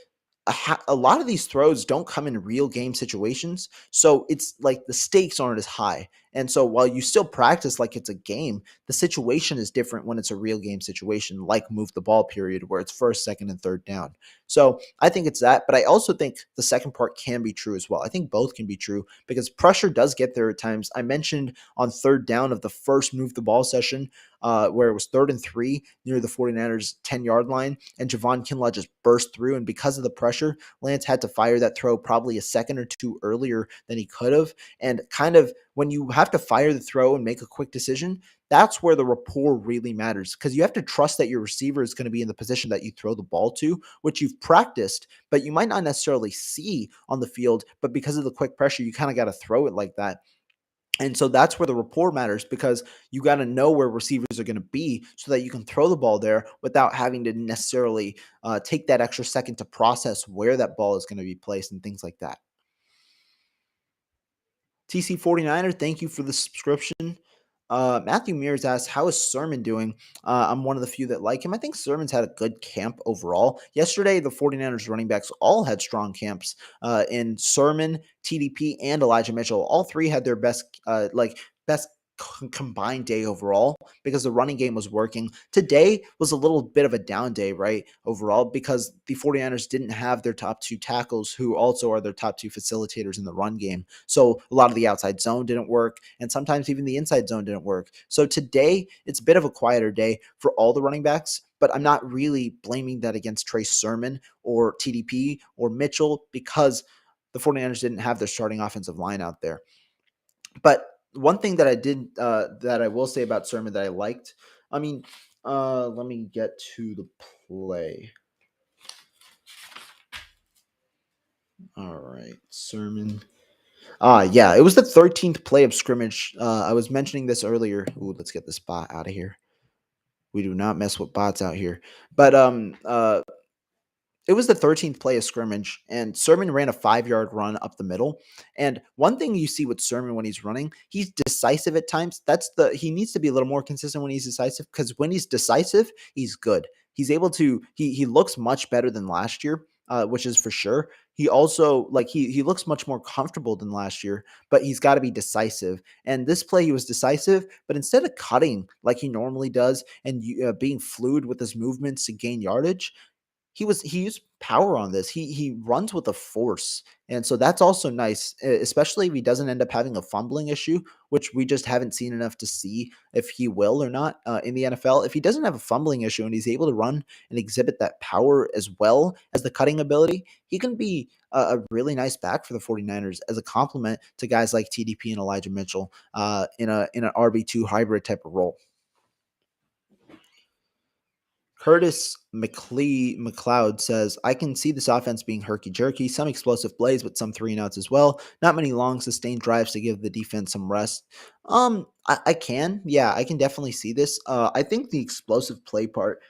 a lot of these throws don't come in real game situations. So it's like the stakes aren't as high. And so while you still practice like it's a game, the situation is different when it's a real game situation, like move the ball period, where it's first, second, and third down. So I think it's that. But I also think the second part can be true as well. I think both can be true because pressure does get there at times. I mentioned on third down of the first move the ball session, where it was 3rd and 3 near the 49ers 10-yard line, and Javon Kinlaw just burst through. And because of the pressure, Lance had to fire that throw probably a second or two earlier than he could have. And kind of when you have to fire the throw and make a quick decision, that's where the rapport really matters, because you have to trust that your receiver is going to be in the position that you throw the ball to, which you've practiced, but you might not necessarily see on the field. But because of the quick pressure, you kind of got to throw it like that. And so that's where the rapport matters, because you got to know where receivers are going to be so that you can throw the ball there without having to necessarily take that extra second to process where that ball is going to be placed and things like that. TC49er, thank you for the subscription. Matthew Mears asks, how is Sermon doing? I'm one of the few that like him. I think Sermon's had a good camp overall. Yesterday, the 49ers running backs all had strong camps in Sermon, TDP, and Elijah Mitchell. All three had their best combined day overall because the running game was working. Today was a little bit of a down day, right? Overall, because the 49ers didn't have their top 2 tackles, who also are their top 2 facilitators in the run game. So a lot of the outside zone didn't work, and sometimes even the inside zone didn't work. So today it's a bit of a quieter day for all the running backs, but I'm not really blaming that against Trey Sermon or TDP or Mitchell, because the 49ers didn't have their starting offensive line out there. But one thing that that I will say about Sermon that I liked, let me get to the play. All right, Sermon. Yeah, it was the 13th play of scrimmage. I was mentioning this earlier. Ooh, let's get this bot out of here. We do not mess with bots out here. But it was the 13th play of scrimmage, and Sermon ran a 5-yard run up the middle. And one thing you see with Sermon when he's running, he's decisive at times. He needs to be a little more consistent when he's decisive, because when he's decisive, he's good. He's able to, he looks much better than last year, which is for sure. He also, he looks much more comfortable than last year, but he's got to be decisive. And this play, he was decisive, but instead of cutting like he normally does and being fluid with his movements to gain yardage, he used power on this. He runs with a force. And so that's also nice, especially if he doesn't end up having a fumbling issue, which we just haven't seen enough to see if he will or not in the NFL. If he doesn't have a fumbling issue and he's able to run and exhibit that power as well as the cutting ability, he can be a really nice back for the 49ers as a complement to guys like TDP and Elijah Mitchell in an RB2 hybrid type of role. Curtis McLeod says, I can see this offense being herky-jerky, some explosive plays, but some 3-and-outs as well. Not many long, sustained drives to give the defense some rest. I can. Yeah, I can definitely see this. I think the explosive play part,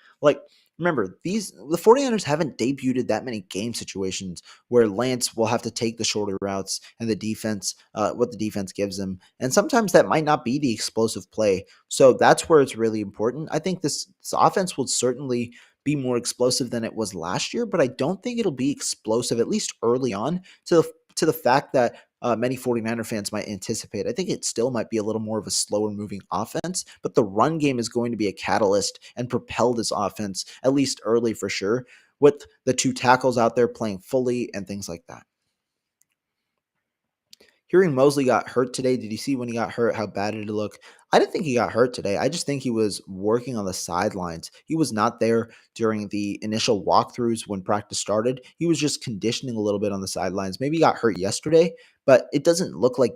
remember, the 49ers haven't debuted that many game situations where Lance will have to take the shorter routes and the defense, what the defense gives him. And sometimes that might not be the explosive play. So that's where it's really important. I think this offense will certainly be more explosive than it was last year, but I don't think it'll be explosive, at least early on, to the fact that many 49er fans might anticipate. I think it still might be a little more of a slower moving offense, but the run game is going to be a catalyst and propel this offense, at least early for sure, with the 2 tackles out there playing fully and things like that. Hearing Mosley got hurt today, did you see when he got hurt how bad did it look? I didn't think he got hurt today. I just think he was working on the sidelines. He was not there during the initial walkthroughs when practice started. He was just conditioning a little bit on the sidelines. Maybe he got hurt yesterday, but it doesn't look like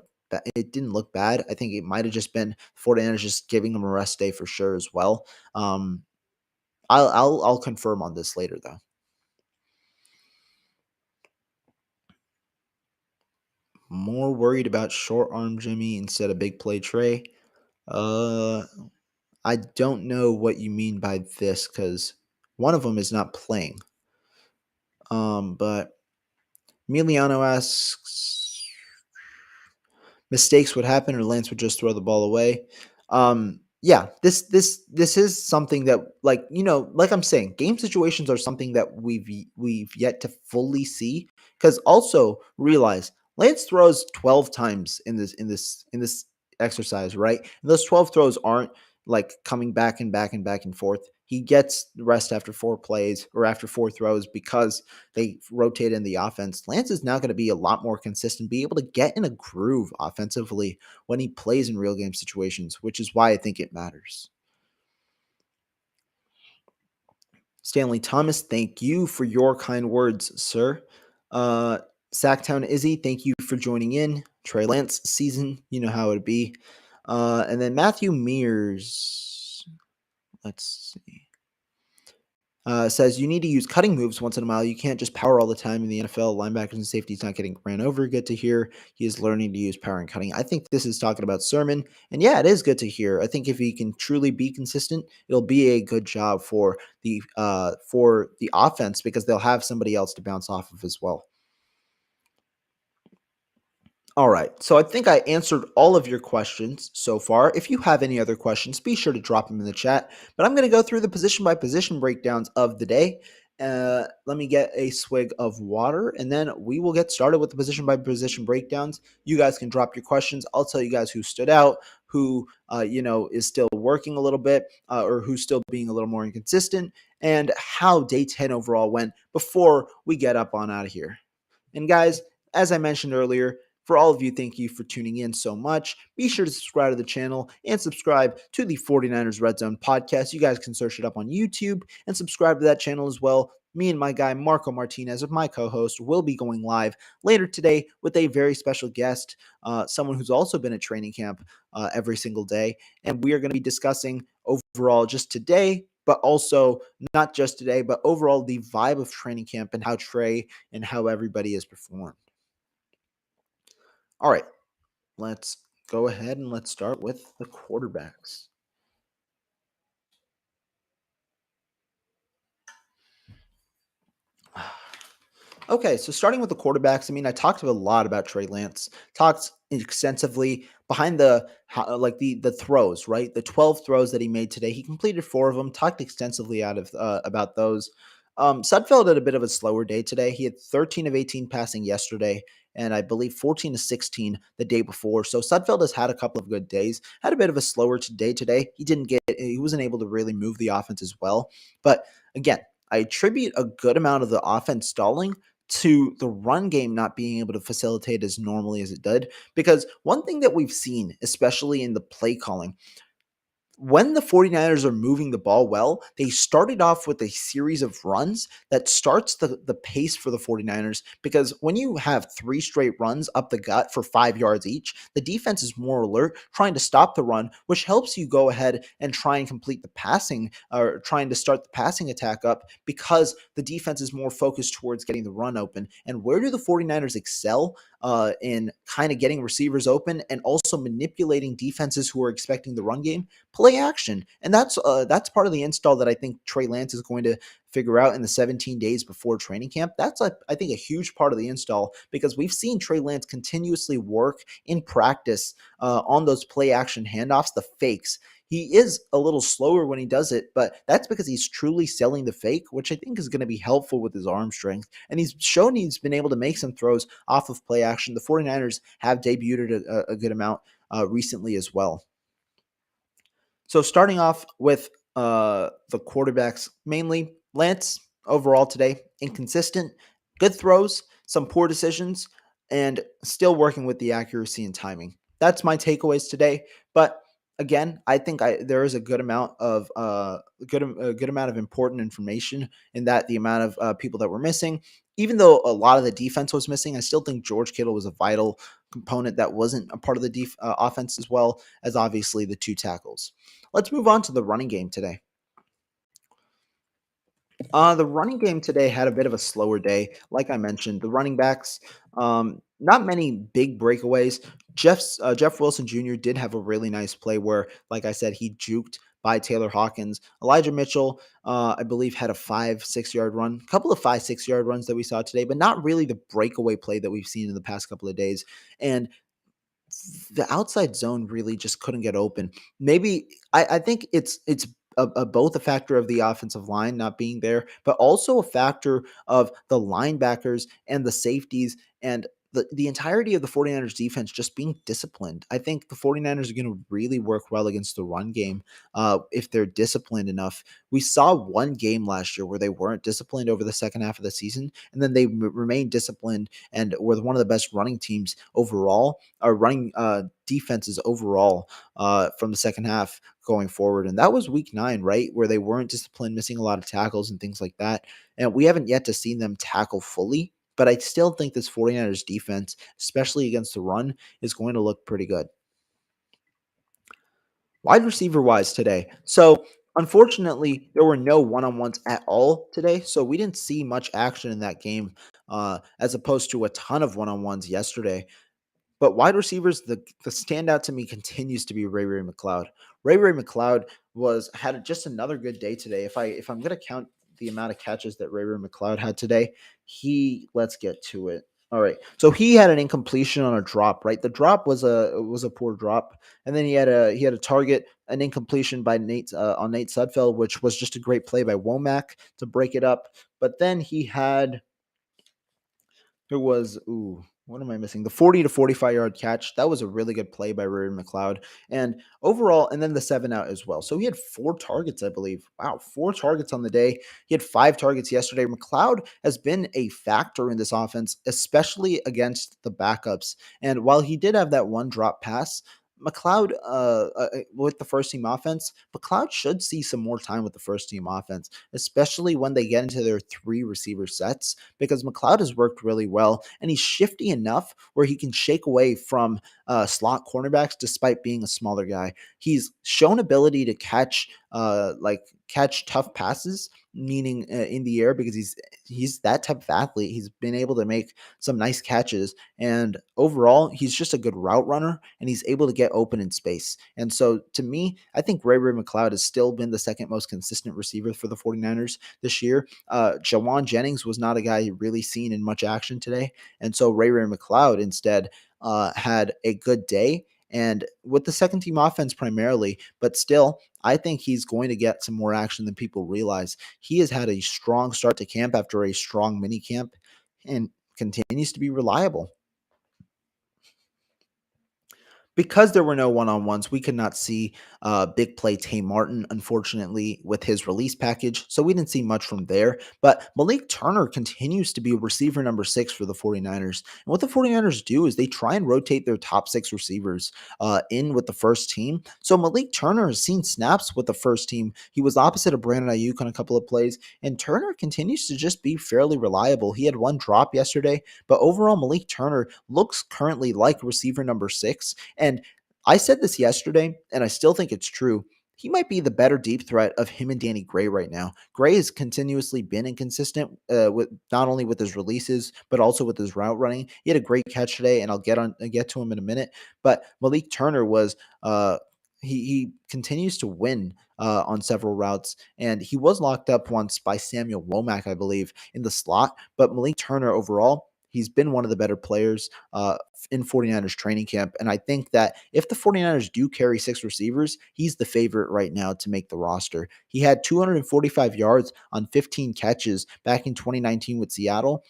it didn't look bad. I think it might have just been 49ers just giving him a rest day for sure as well. I'll confirm on this later though. More worried about short arm Jimmy instead of big play Trey. I don't know what you mean by this, because one of them is not playing. But Emiliano asks, mistakes would happen or Lance would just throw the ball away. Yeah, this is something that, like, like I'm saying, game situations are something that we've yet to fully see. Because also realize Lance throws 12 times in this exercise, right? And those 12 throws aren't like coming back and back and back and forth. He gets rest after 4 plays or after 4 throws because they rotate in the offense. Lance is now going to be a lot more consistent, be able to get in a groove offensively when he plays in real game situations, which is why I think it matters. Stanley Thomas, thank you for your kind words, sir. Uh, Sacktown Izzy, thank you for joining in. Trey Lance season, you know how it'd be. And then Matthew Mears, let's see. Says you need to use cutting moves once in a while. You can't just power all the time in the NFL. Linebackers and safeties not getting ran over. Good to hear. He is learning to use power and cutting. I think this is talking about Sermon. And yeah, it is good to hear. I think if he can truly be consistent, it'll be a good job for the offense because they'll have somebody else to bounce off of as well. All right. So I think I answered all of your questions so far. If you have any other questions, be sure to drop them in the chat. But I'm going to go through the position by position breakdowns of the day. Let me get a swig of water, and then we will get started with the position by position breakdowns. You guys can drop your questions. I'll tell you guys who stood out, who is still working a little bit, or who's still being a little more inconsistent, and how day 10 overall went before we get up on out of here. And guys, as I mentioned earlier, for all of you, thank you for tuning in so much. Be sure to subscribe to the channel and subscribe to the 49ers Red Zone podcast. You guys can search it up on YouTube and subscribe to that channel as well. Me and my guy, Marco Martinez, my co-host, will be going live later today with a very special guest, someone who's also been at training camp every single day. And we are going to be discussing overall just today, but also not just today, but overall the vibe of training camp and how Trey and how everybody has performed. All right, let's go ahead and let's start with the quarterbacks. Okay, so starting with the quarterbacks, I mean, I talked a lot about Trey Lance, talked extensively behind the throws, right? The 12 throws that he made today, he completed 4 of them. Talked extensively about those. Sudfeld had a bit of a slower day today. He had 13 of 18 passing yesterday, and I believe 14 to 16 the day before. So Sudfeld has had a couple of good days. Had a bit of a slower day today. He wasn't able to really move the offense as well. But again, I attribute a good amount of the offense stalling to the run game not being able to facilitate as normally as it did. Because one thing that we've seen, especially in the play calling, when the 49ers are moving the ball well, they started off with a series of runs that starts the pace for the 49ers, because when you have 3 straight runs up the gut for 5 yards each, the defense is more alert, trying to stop the run, which helps you go ahead and try and complete the passing, or trying to start the passing attack up, because the defense is more focused towards getting the run open. And where do the 49ers excel? In kind of getting receivers open and also manipulating defenses who are expecting the run game, play action. And that's part of the install that I think Trey Lance is going to figure out in the 17 days before training camp. That's I think a huge part of the install, because we've seen Trey Lance continuously work in practice on those play action handoffs, the fakes. He is a little slower when he does it, but that's because he's truly selling the fake, which I think is going to be helpful with his arm strength. And he's shown he's been able to make some throws off of play action. The 49ers have debuted a good amount recently as well. So starting off with the quarterbacks, mainly Lance overall today, inconsistent, good throws, some poor decisions, and still working with the accuracy and timing. That's my takeaways today. But again, I think there is a good amount of good amount of important information in that the amount of people that were missing. Even though a lot of the defense was missing, I still think George Kittle was a vital component that wasn't a part of the offense, as well as obviously the 2 tackles. Let's move on to the running game today. The running game today had a bit of a slower day. Like I mentioned, the running backs, not many big breakaways. Jeff Wilson Jr. did have a really nice play where, like I said, he juked by Taylor Hawkins. Elijah Mitchell, I believe, had a 5-6 yard run, a couple of 5-6 yard runs that we saw today, but not really the breakaway play that we've seen in the past couple of days. And the outside zone really just couldn't get open. Maybe I think it's both a factor of the offensive line not being there, but also a factor of the linebackers and the safeties and the entirety of the 49ers defense just being disciplined. I think the 49ers are going to really work well against the run game if they're disciplined enough. We saw one game last year where they weren't disciplined over the second half of the season, and then they remained disciplined and were one of the best running teams overall, or running defenses overall from the second half going forward. And that was week 9, right? Where they weren't disciplined, missing a lot of tackles and things like that. And we haven't yet to see them tackle fully. But I still think this 49ers defense, especially against the run, is going to look pretty good. Wide receiver wise today. So, unfortunately, there were no one on ones at all today. So, we didn't see much action in that game as opposed to a ton of one on ones yesterday. But wide receivers, the standout to me continues to be Ray McCloud. Ray McCloud had just another good day today. If I'm gonna count the amount of catches that Ray McCloud had today, let's get to it. All right, so he had an incompletion on a drop. Right, the drop was a poor drop, and then he had a target, an incompletion by Nate on Nate Sudfeld, which was just a great play by Womack to break it up. But then there was, what am I missing? The 40 to 45-yard catch. That was a really good play by Ray McCloud. And overall, and then the 7 out as well. So he had 4 targets, I believe. Wow, 4 targets on the day. He had 5 targets yesterday. McCloud has been a factor in this offense, especially against the backups. And while he did have that one drop pass, McCloud, with the first team offense, McCloud should see some more time with the first team offense, especially when they get into their 3 receiver sets, because McCloud has worked really well and he's shifty enough where he can shake away from slot cornerbacks despite being a smaller guy. He's shown ability to catch tough passes, meaning in the air, because he's that type of athlete. He's been able to make some nice catches, and overall, he's just a good route runner, and he's able to get open in space. And so, to me, I think Ray McCloud has still been the second most consistent receiver for the 49ers this year. Jawan Jennings was not a guy really seen in much action today, and so Ray McCloud instead had a good day, and with the second team offense primarily, but still, I think he's going to get some more action than people realize. He has had a strong start to camp after a strong mini camp and continues to be reliable. Because there were no one-on-ones, we could not see big play Tay Martin, unfortunately, with his release package. So we didn't see much from there. But Malik Turner continues to be receiver number 6 for the 49ers. And what the 49ers do is they try and rotate their top 6 receivers in with the first team. So Malik Turner has seen snaps with the first team. He was opposite of Brandon Ayuk on a couple of plays. And Turner continues to just be fairly reliable. He had one drop yesterday. But overall, Malik Turner looks currently like receiver number 6. And I said this yesterday, and I still think it's true. He might be the better deep threat of him and Danny Gray right now. Gray has continuously been inconsistent with not only with his releases but also with his route running. He had a great catch today, and I'll get to him in a minute. But Malik Turner was he continues to win on several routes, and he was locked up once by Samuel Womack, I believe, in the slot. But Malik Turner overall, he's been one of the better players in 49ers training camp. And I think that if the 49ers do carry 6 receivers, he's the favorite right now to make the roster. He had 245 yards on 15 catches back in 2019 with Seattle.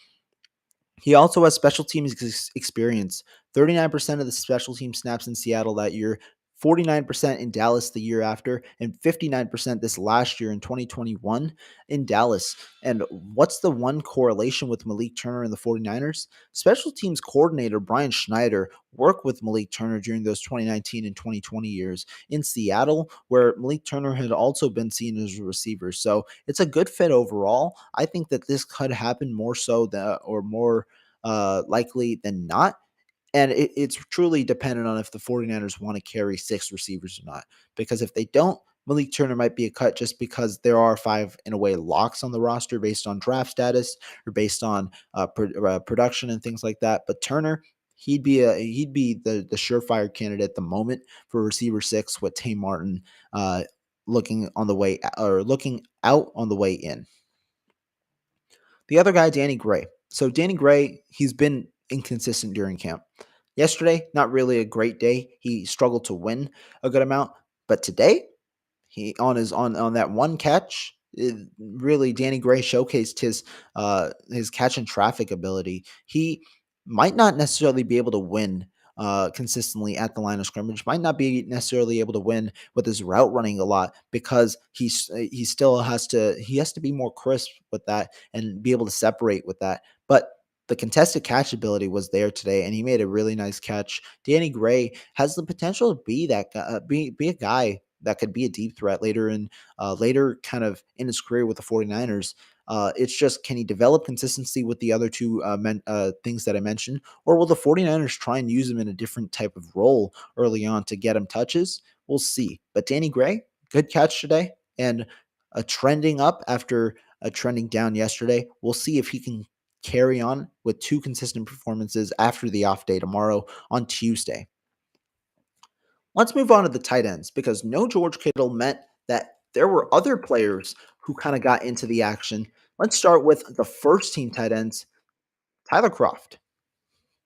He also has special teams experience. 39% of the special team snaps in Seattle that year, 49% in Dallas the year after, and 59% this last year in 2021 in Dallas. And what's the one correlation with Malik Turner and the 49ers? Special teams coordinator Brian Schneider worked with Malik Turner during those 2019 and 2020 years in Seattle, where Malik Turner had also been seen as a receiver. So it's a good fit overall. I think that this could happen more so or more likely than not. And it's truly dependent on if the 49ers want to carry 6 receivers or not. Because if they don't, Malik Turner might be a cut just because there are 5, in a way, locks on the roster based on draft status or based on production and things like that. But Turner, he'd be the surefire candidate at the moment for receiver 6 with Tay Martin looking out on the way in. The other guy, Danny Gray. So Danny Gray, he's been inconsistent during camp. Yesterday, not really a great day. He struggled to win a good amount, but today, he on that one catch, really Danny Gray showcased his catch and traffic ability. He might not necessarily be able to win consistently at the line of scrimmage. Might not be necessarily able to win with his route running a lot because he still has to be more crisp with that and be able to separate with that. But the contested catch ability was there today, and he made a really nice catch. Danny Gray has the potential to be that guy, be a guy that could be a deep threat later kind of in his career with the 49ers. It's just, can he develop consistency with the other two things that I mentioned, or will the 49ers try and use him in a different type of role early on to get him touches? We'll see. But Danny Gray, good catch today, and a trending up after a trending down yesterday. We'll see if he can carry on with two consistent performances after the off day tomorrow on Tuesday. Let's move on to the tight ends because no George Kittle meant that there were other players who kind of got into the action. Let's start with the first team tight ends, Tyler Croft.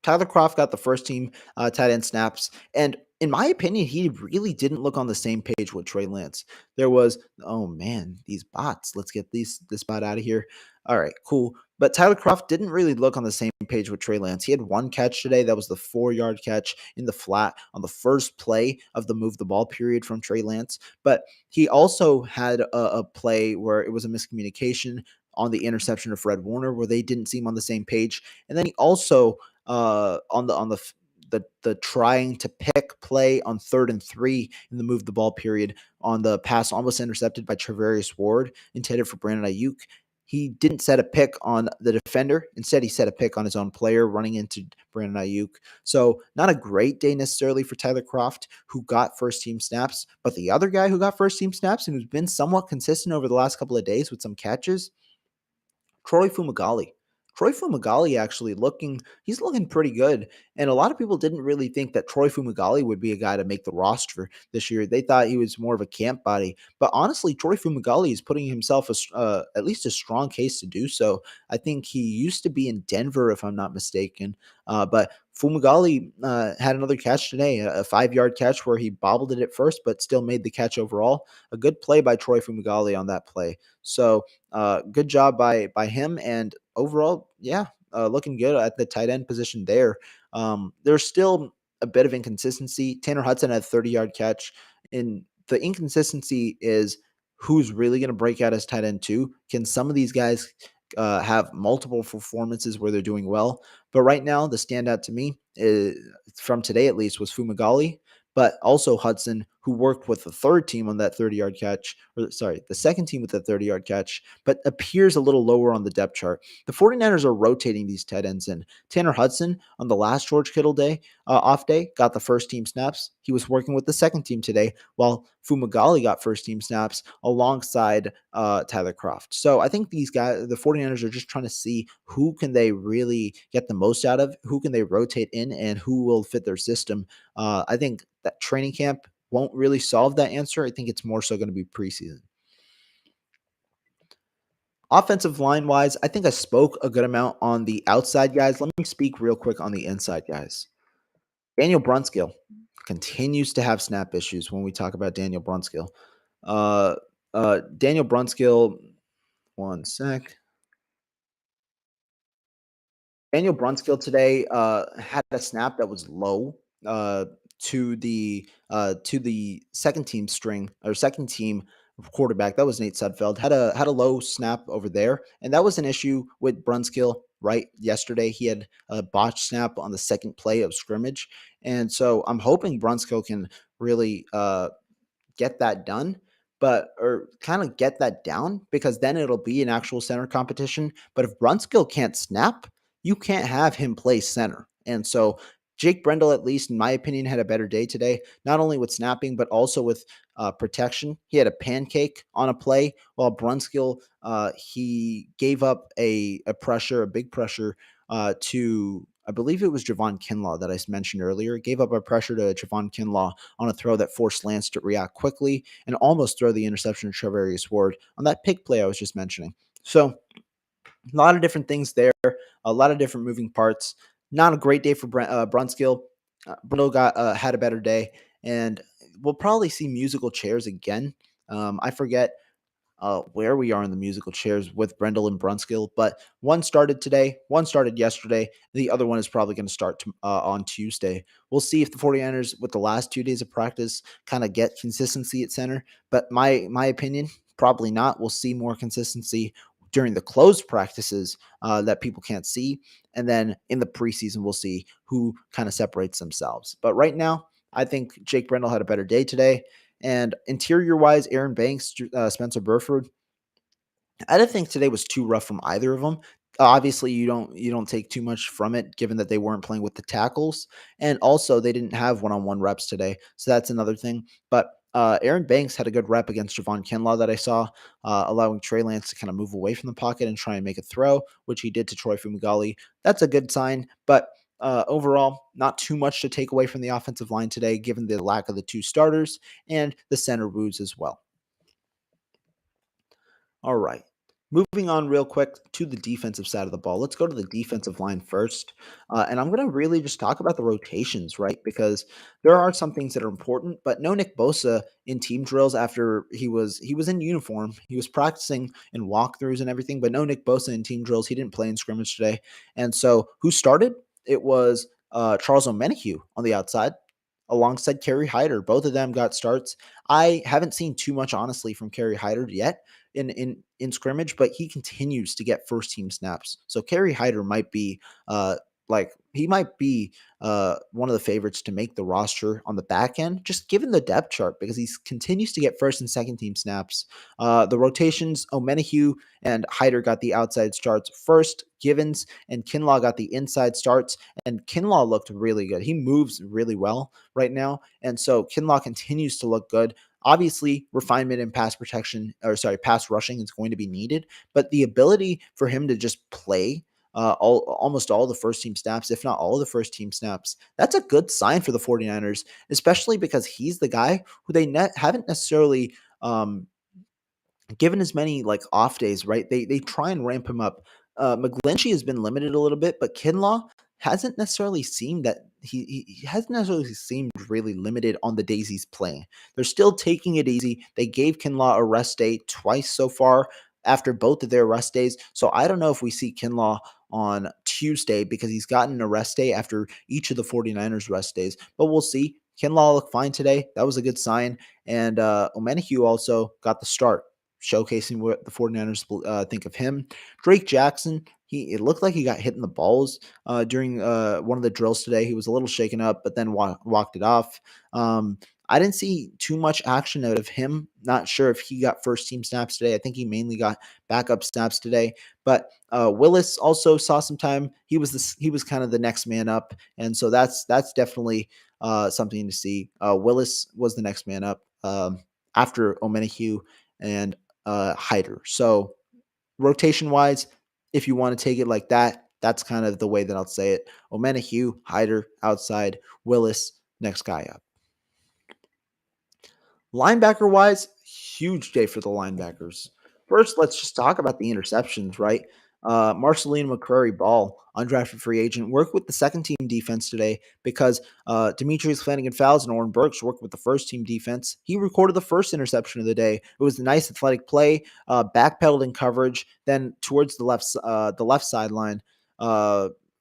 Tyler Croft got the first team tight end snaps. And in my opinion, he really didn't look on the same page with Trey Lance. There was, oh man, these bots. Let's get this bot out of here. All right, cool. But Tyler Croft didn't really look on the same page with Trey Lance. He had one catch today. That was the 4-yard catch in the flat on the first play of the move the ball period from Trey Lance. But he also had a play where it was a miscommunication on the interception of Fred Warner, where they didn't seem on the same page. And then he also on the trying to pick play on 3rd and 3 in the move the ball period on the pass almost intercepted by Travarius Ward intended for Brandon Ayuk. He didn't set a pick on the defender. Instead, he set a pick on his own player running into Brandon Ayuk. So not a great day necessarily for Tyler Croft, who got first team snaps. But the other guy who got first team snaps and who's been somewhat consistent over the last couple of days with some catches, Troy Fumagalli. Troy Fumagalli actually he's looking pretty good. And a lot of people didn't really think that Troy Fumagalli would be a guy to make the roster this year. They thought he was more of a camp body. But honestly, Troy Fumagalli is putting himself at least a strong case to do so. I think he used to be in Denver, if I'm not mistaken. But Fumagalli had another catch today, a 5-yard catch where he bobbled it at first, but still made the catch overall. A good play by Troy Fumagalli on that play. So good job by him, and overall, yeah, looking good at the tight end position there. There's still a bit of inconsistency. Tanner Hudson had a 30-yard catch, and the inconsistency is who's really going to break out as tight end too. Can some of these guys have multiple performances where they're doing well? But right now, the standout to me from today at least was Fumagalli, but also Hudson, who worked with the third team on that 30-yard catch, or sorry, the second team with the 30-yard catch, but appears a little lower on the depth chart. The 49ers are rotating these tight ends in. Tanner Hudson on the last George Kittle day, off day, got the first team snaps. He was working with the second team today, while Fumagalli got first team snaps alongside Tyler Croft. So I think these guys, the 49ers, are just trying to see who can they really get the most out of, who can they rotate in, and who will fit their system. I think that training camp won't really solve that answer. I think it's more so going to be preseason. Offensive line wise, I think I spoke a good amount on the outside guys. Let me speak real quick on the inside guys. Daniel Brunskill continues to have snap issues when we talk about Daniel Brunskill. Daniel Brunskill, one sec. Daniel Brunskill today had a snap that was low to the second team string or second team quarterback. That was Nate Sudfeld. Had a low snap over there, and that was an issue with Brunskill. Right yesterday, he had a botched snap on the second play of scrimmage, and so I'm hoping Brunskill can really get that done, but or kind of get that down, because then it'll be an actual center competition. But if Brunskill can't snap, you can't have him play center. And so Jake Brendel, at least in my opinion, had a better day today, not only with snapping, but also with protection. He had a pancake on a play, while Brunskill, he gave up a pressure, a big pressure to, I believe it was Javon Kinlaw that I mentioned earlier, gave up a pressure to Javon Kinlaw on a throw that forced Lance to react quickly and almost throw the interception to Travarius Ward on that pick play I was just mentioning. So a lot of different things there, a lot of different moving parts. Not a great day for Brunskill. Brindle got had a better day, and we'll probably see musical chairs again. I forget where we are in the musical chairs with Brendel and Brunskill, but one started today, one started yesterday, the other one is probably going to start on Tuesday. We'll see if the 49ers, with the last 2 days of practice, kind of get consistency at center. But my opinion, probably not. We'll see more consistency during the closed practices that people can't see. And then in the preseason, we'll see who kind of separates themselves. But right now, I think Jake Brendel had a better day today. And interior wise, Aaron Banks, Spencer Burford, I didn't think today was too rough from either of them. Obviously, you don't take too much from it, given that they weren't playing with the tackles, and also they didn't have one-on-one reps today, so that's another thing. But Aaron Banks had a good rep against Javon Kinlaw that I saw, allowing Trey Lance to kind of move away from the pocket and try and make a throw, which he did to Troy Fumagalli. That's a good sign, but overall, not too much to take away from the offensive line today, given the lack of the two starters and the center woos as well. All right. Moving on real quick to the defensive side of the ball. Let's go to the defensive line first. And I'm going to really just talk about the rotations, right? Because there are some things that are important, but no Nick Bosa in team drills after he was in uniform. He was practicing in walkthroughs and everything, but no Nick Bosa in team drills. He didn't play in scrimmage today. And so who started? It was Charles O'Menahue on the outside alongside Kerry Hyder. Both of them got starts. I haven't seen too much, honestly, from Kerry Hyder yet in scrimmage, but he continues to get first team snaps. So Kerry Hyder might be one of the favorites to make the roster on the back end, just given the depth chart, because he continues to get first and second team snaps. The rotations, O'Menahue and Hyder got the outside starts first. Givens and Kinlaw got the inside starts, and Kinlaw looked really good. He moves really well right now, and so Kinlaw continues to look good. Obviously, refinement in pass rushing is going to be needed, but the ability for him to just play almost all the first team snaps, if not all the first team snaps, that's a good sign for the 49ers, especially because he's the guy who they haven't necessarily given as many like off days, right? They try and ramp him up. McGlinchey has been limited a little bit, but Kinlaw hasn't necessarily seemed that he hasn't necessarily seemed really limited on the days he's playing. They're still taking it easy. They gave Kinlaw a rest day twice so far after both of their rest days. So I don't know if we see Kinlaw on Tuesday because he's gotten a rest day after each of the 49ers rest days, but we'll see. Kinlaw looked fine today. That was a good sign. And O'Menahue also got the start, showcasing what the 49ers think of him. Drake Jackson, it looked like he got hit in the balls during one of the drills today. He was a little shaken up, but then walked it off. I didn't see too much action out of him. Not sure if he got first team snaps today. I think he mainly got backup snaps today. But Willis also saw some time. He was kind of the next man up, and so that's definitely something to see. Willis was the next man up after O'Menahue and Hyder. So rotation wise, if you want to take it like that, that's kind of the way that I'll say it. O'Menahue, Hyder outside, Willis next guy up. Linebacker wise, huge day for the linebackers. First, let's just talk about the interceptions, right? Marceline McCrary Ball, undrafted free agent, worked with the second team defense today because Demetrius Flanagan-Fowles and Oren Burks worked with the first team defense. He recorded the first interception of the day. It was a nice athletic play, backpedaled in coverage, then towards the left sideline.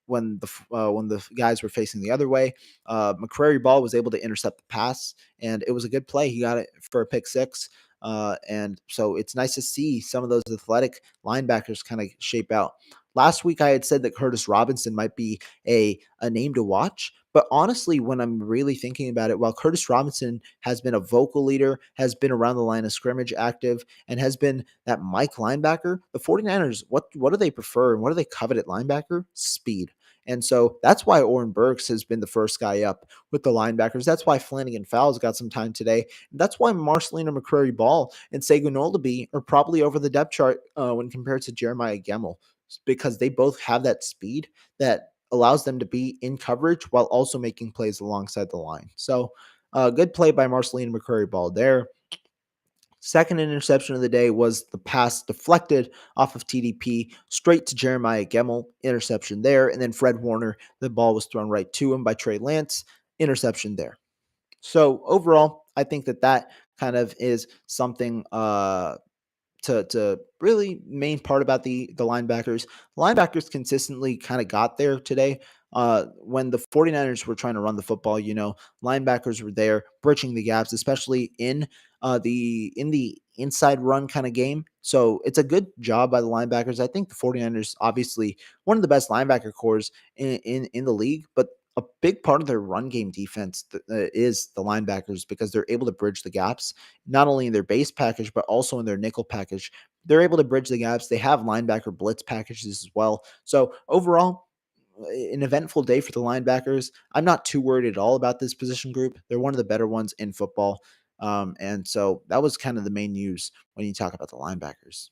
When the guys were facing the other way, McCrary Ball was able to intercept the pass, and it was a good play. He got it for a pick six. And so it's nice to see some of those athletic linebackers kind of shape out. Last week, I had said that Curtis Robinson might be a name to watch. But honestly, when I'm really thinking about it, while Curtis Robinson has been a vocal leader, has been around the line of scrimmage active, and has been that Mike linebacker, the 49ers, what do they prefer and what do they covet at linebacker? Speed. And so that's why Oren Burks has been the first guy up with the linebackers. That's why Flanagan-Fowles got some time today. That's why Marcelino McCrary Ball and Segun Olabi are probably over the depth chart when compared to Jeremiah Gemmel, because they both have that speed that allows them to be in coverage while also making plays alongside the line. So good play by Marcelino McCrary Ball there. Second interception of the day was the pass deflected off of TDP straight to Jeremiah Gemmel, interception there. And then Fred Warner, the ball was thrown right to him by Trey Lance. interception there. So overall, I think that kind of is something to really main part about the linebackers. Linebackers consistently kind of got there today. When the 49ers were trying to run the football, linebackers were there bridging the gaps, especially in the inside run kind of game. So it's a good job by the linebackers. I think the 49ers obviously one of the best linebacker cores in the league, but a big part of their run game defense is the linebackers because they're able to bridge the gaps not only in their base package, but also in their nickel package. They're able to bridge the gaps. They have linebacker blitz packages as well. So overall, an eventful day for the linebackers. I'm not too worried at all about this position group. They're one of the better ones in football. And so that was kind of the main news when you talk about the linebackers.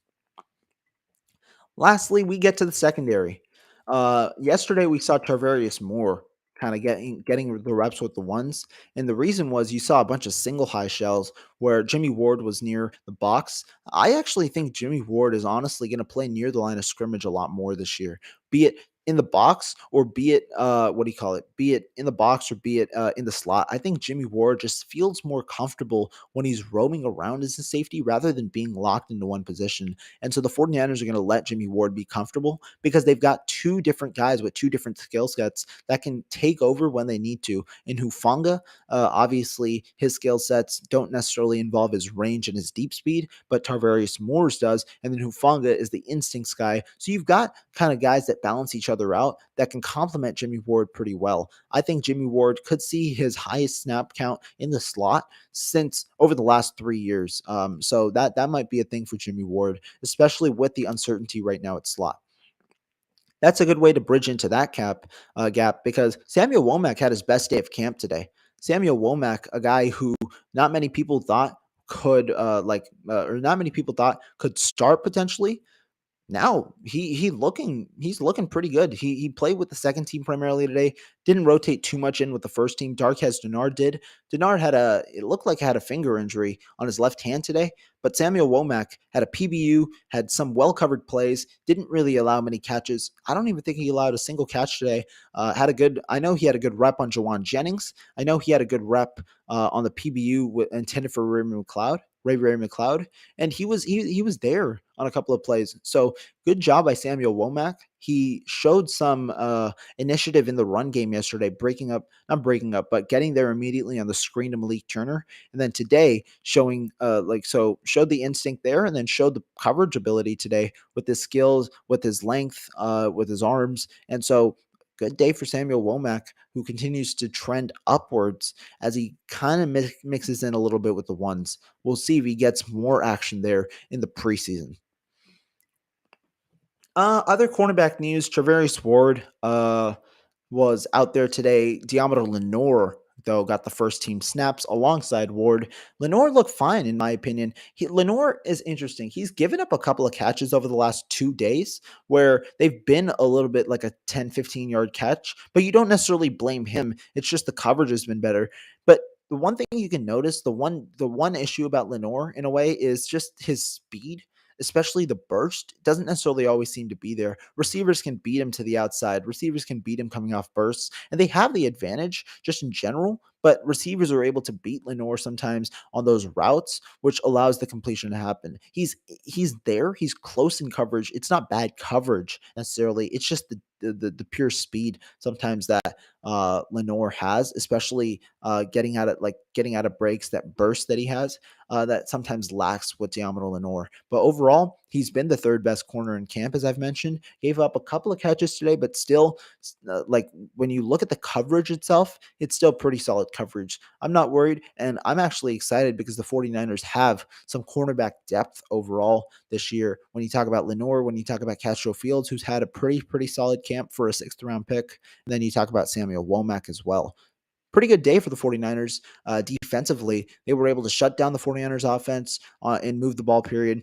Lastly, we get to the secondary. Yesterday we saw Tarvarius Moore kind of getting the reps with the ones, and the reason was you saw a bunch of single high shells where Jimmy Ward was near the box. I actually think Jimmy Ward is honestly going to play near the line of scrimmage a lot more this year, be it in the box or be it what do you call it? Be it in the box or be it in the slot. I think Jimmy Ward just feels more comfortable when he's roaming around as a safety rather than being locked into one position. And so the 49ers are going to let Jimmy Ward be comfortable because they've got two different guys with two different skill sets that can take over when they need to. In Hufanga, obviously his skill sets don't necessarily involve his range and his deep speed, but Tarvarius Moore's does. And then Hufanga is the instincts guy. So you've got kind of guys that balance each other out that can complement Jimmy Ward pretty well. I think Jimmy Ward could see his highest snap count in the slot since over the last 3 years. So that might be a thing for Jimmy Ward, especially with the uncertainty right now at slot. That's a good way to bridge into that gap because Samuel Womack had his best day of camp today. Samuel Womack, a guy who not many people thought could or not many people thought could start potentially, now he's looking pretty good. He played with the second team primarily today. Didn't rotate too much in with the first team. Darquez Denard did. Denard it looked like he had a finger injury on his left hand today, but Samuel Womack had a PBU, had some well covered plays, didn't really allow many catches. I don't even think he allowed a single catch today. I know he had a good rep on Jawan Jennings. I know he had a good rep on the PBU intended for Ray McLeod, and he was there on a couple of plays. So good job by Samuel Womack. He showed some initiative in the run game yesterday, not breaking up, but getting there immediately on the screen to Malik Turner. And then today showed the instinct there and then showed the coverage ability today with his skills, with his length, with his arms. And so good day for Samuel Womack, who continues to trend upwards as he kind of mixes in a little bit with the ones. We'll see if he gets more action there in the preseason. Other cornerback news: Travarius Ward was out there today. Diamador Lenore, though, got the first team snaps alongside Ward. Lenore looked fine, in my opinion. Lenore is interesting. He's given up a couple of catches over the last 2 days where they've been a little bit like a 10, 15-yard catch, but you don't necessarily blame him. It's just the coverage has been better. But the one thing you can notice, the one issue about Lenore in a way is just his speed, especially the burst, doesn't necessarily always seem to be there. Receivers can beat him to the outside. Receivers can beat him coming off bursts, and they have the advantage just in general, but receivers are able to beat Lenore sometimes on those routes, which allows the completion to happen. He's there. He's close in coverage. It's not bad coverage necessarily. It's just the pure speed sometimes that Lenore has, especially getting out of breaks, that burst that he has that sometimes lacks with Diamador Lenore. But overall, he's been the third best corner in camp, as I've mentioned. Gave up a couple of catches today, but still, when you look at the coverage itself, it's still pretty solid coverage. I'm not worried, and I'm actually excited because the 49ers have some cornerback depth overall this year. When you talk about Lenore, when you talk about Castro Fields, who's had a pretty solid camp for a 6th-round pick, and then you talk about Samuel Womack as well. Pretty good day for the 49ers. Defensively, they were able to shut down the 49ers offense and move the ball period.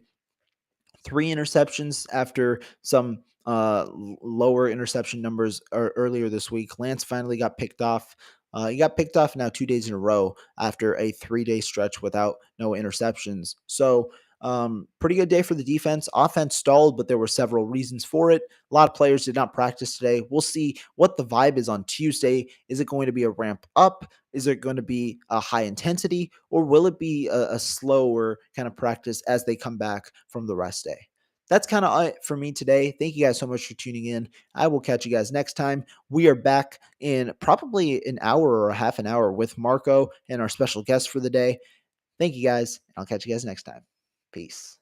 3 interceptions after some lower interception numbers earlier this week. Lance finally got picked off. He got picked off now 2 days in a row after a 3-day stretch without no interceptions. So Pretty good day for the defense. Offense stalled, but there were several reasons for it. A lot of players did not practice today. We'll see what the vibe is on Tuesday. Is it going to be a ramp up? Is it going to be a high intensity? Or will it be a slower kind of practice as they come back from the rest day? That's kind of it for me today. Thank you guys so much for tuning in. I will catch you guys next time. We are back in probably an hour or a half an hour with Marco and our special guest for the day. Thank you guys. I'll catch you guys next time. Peace.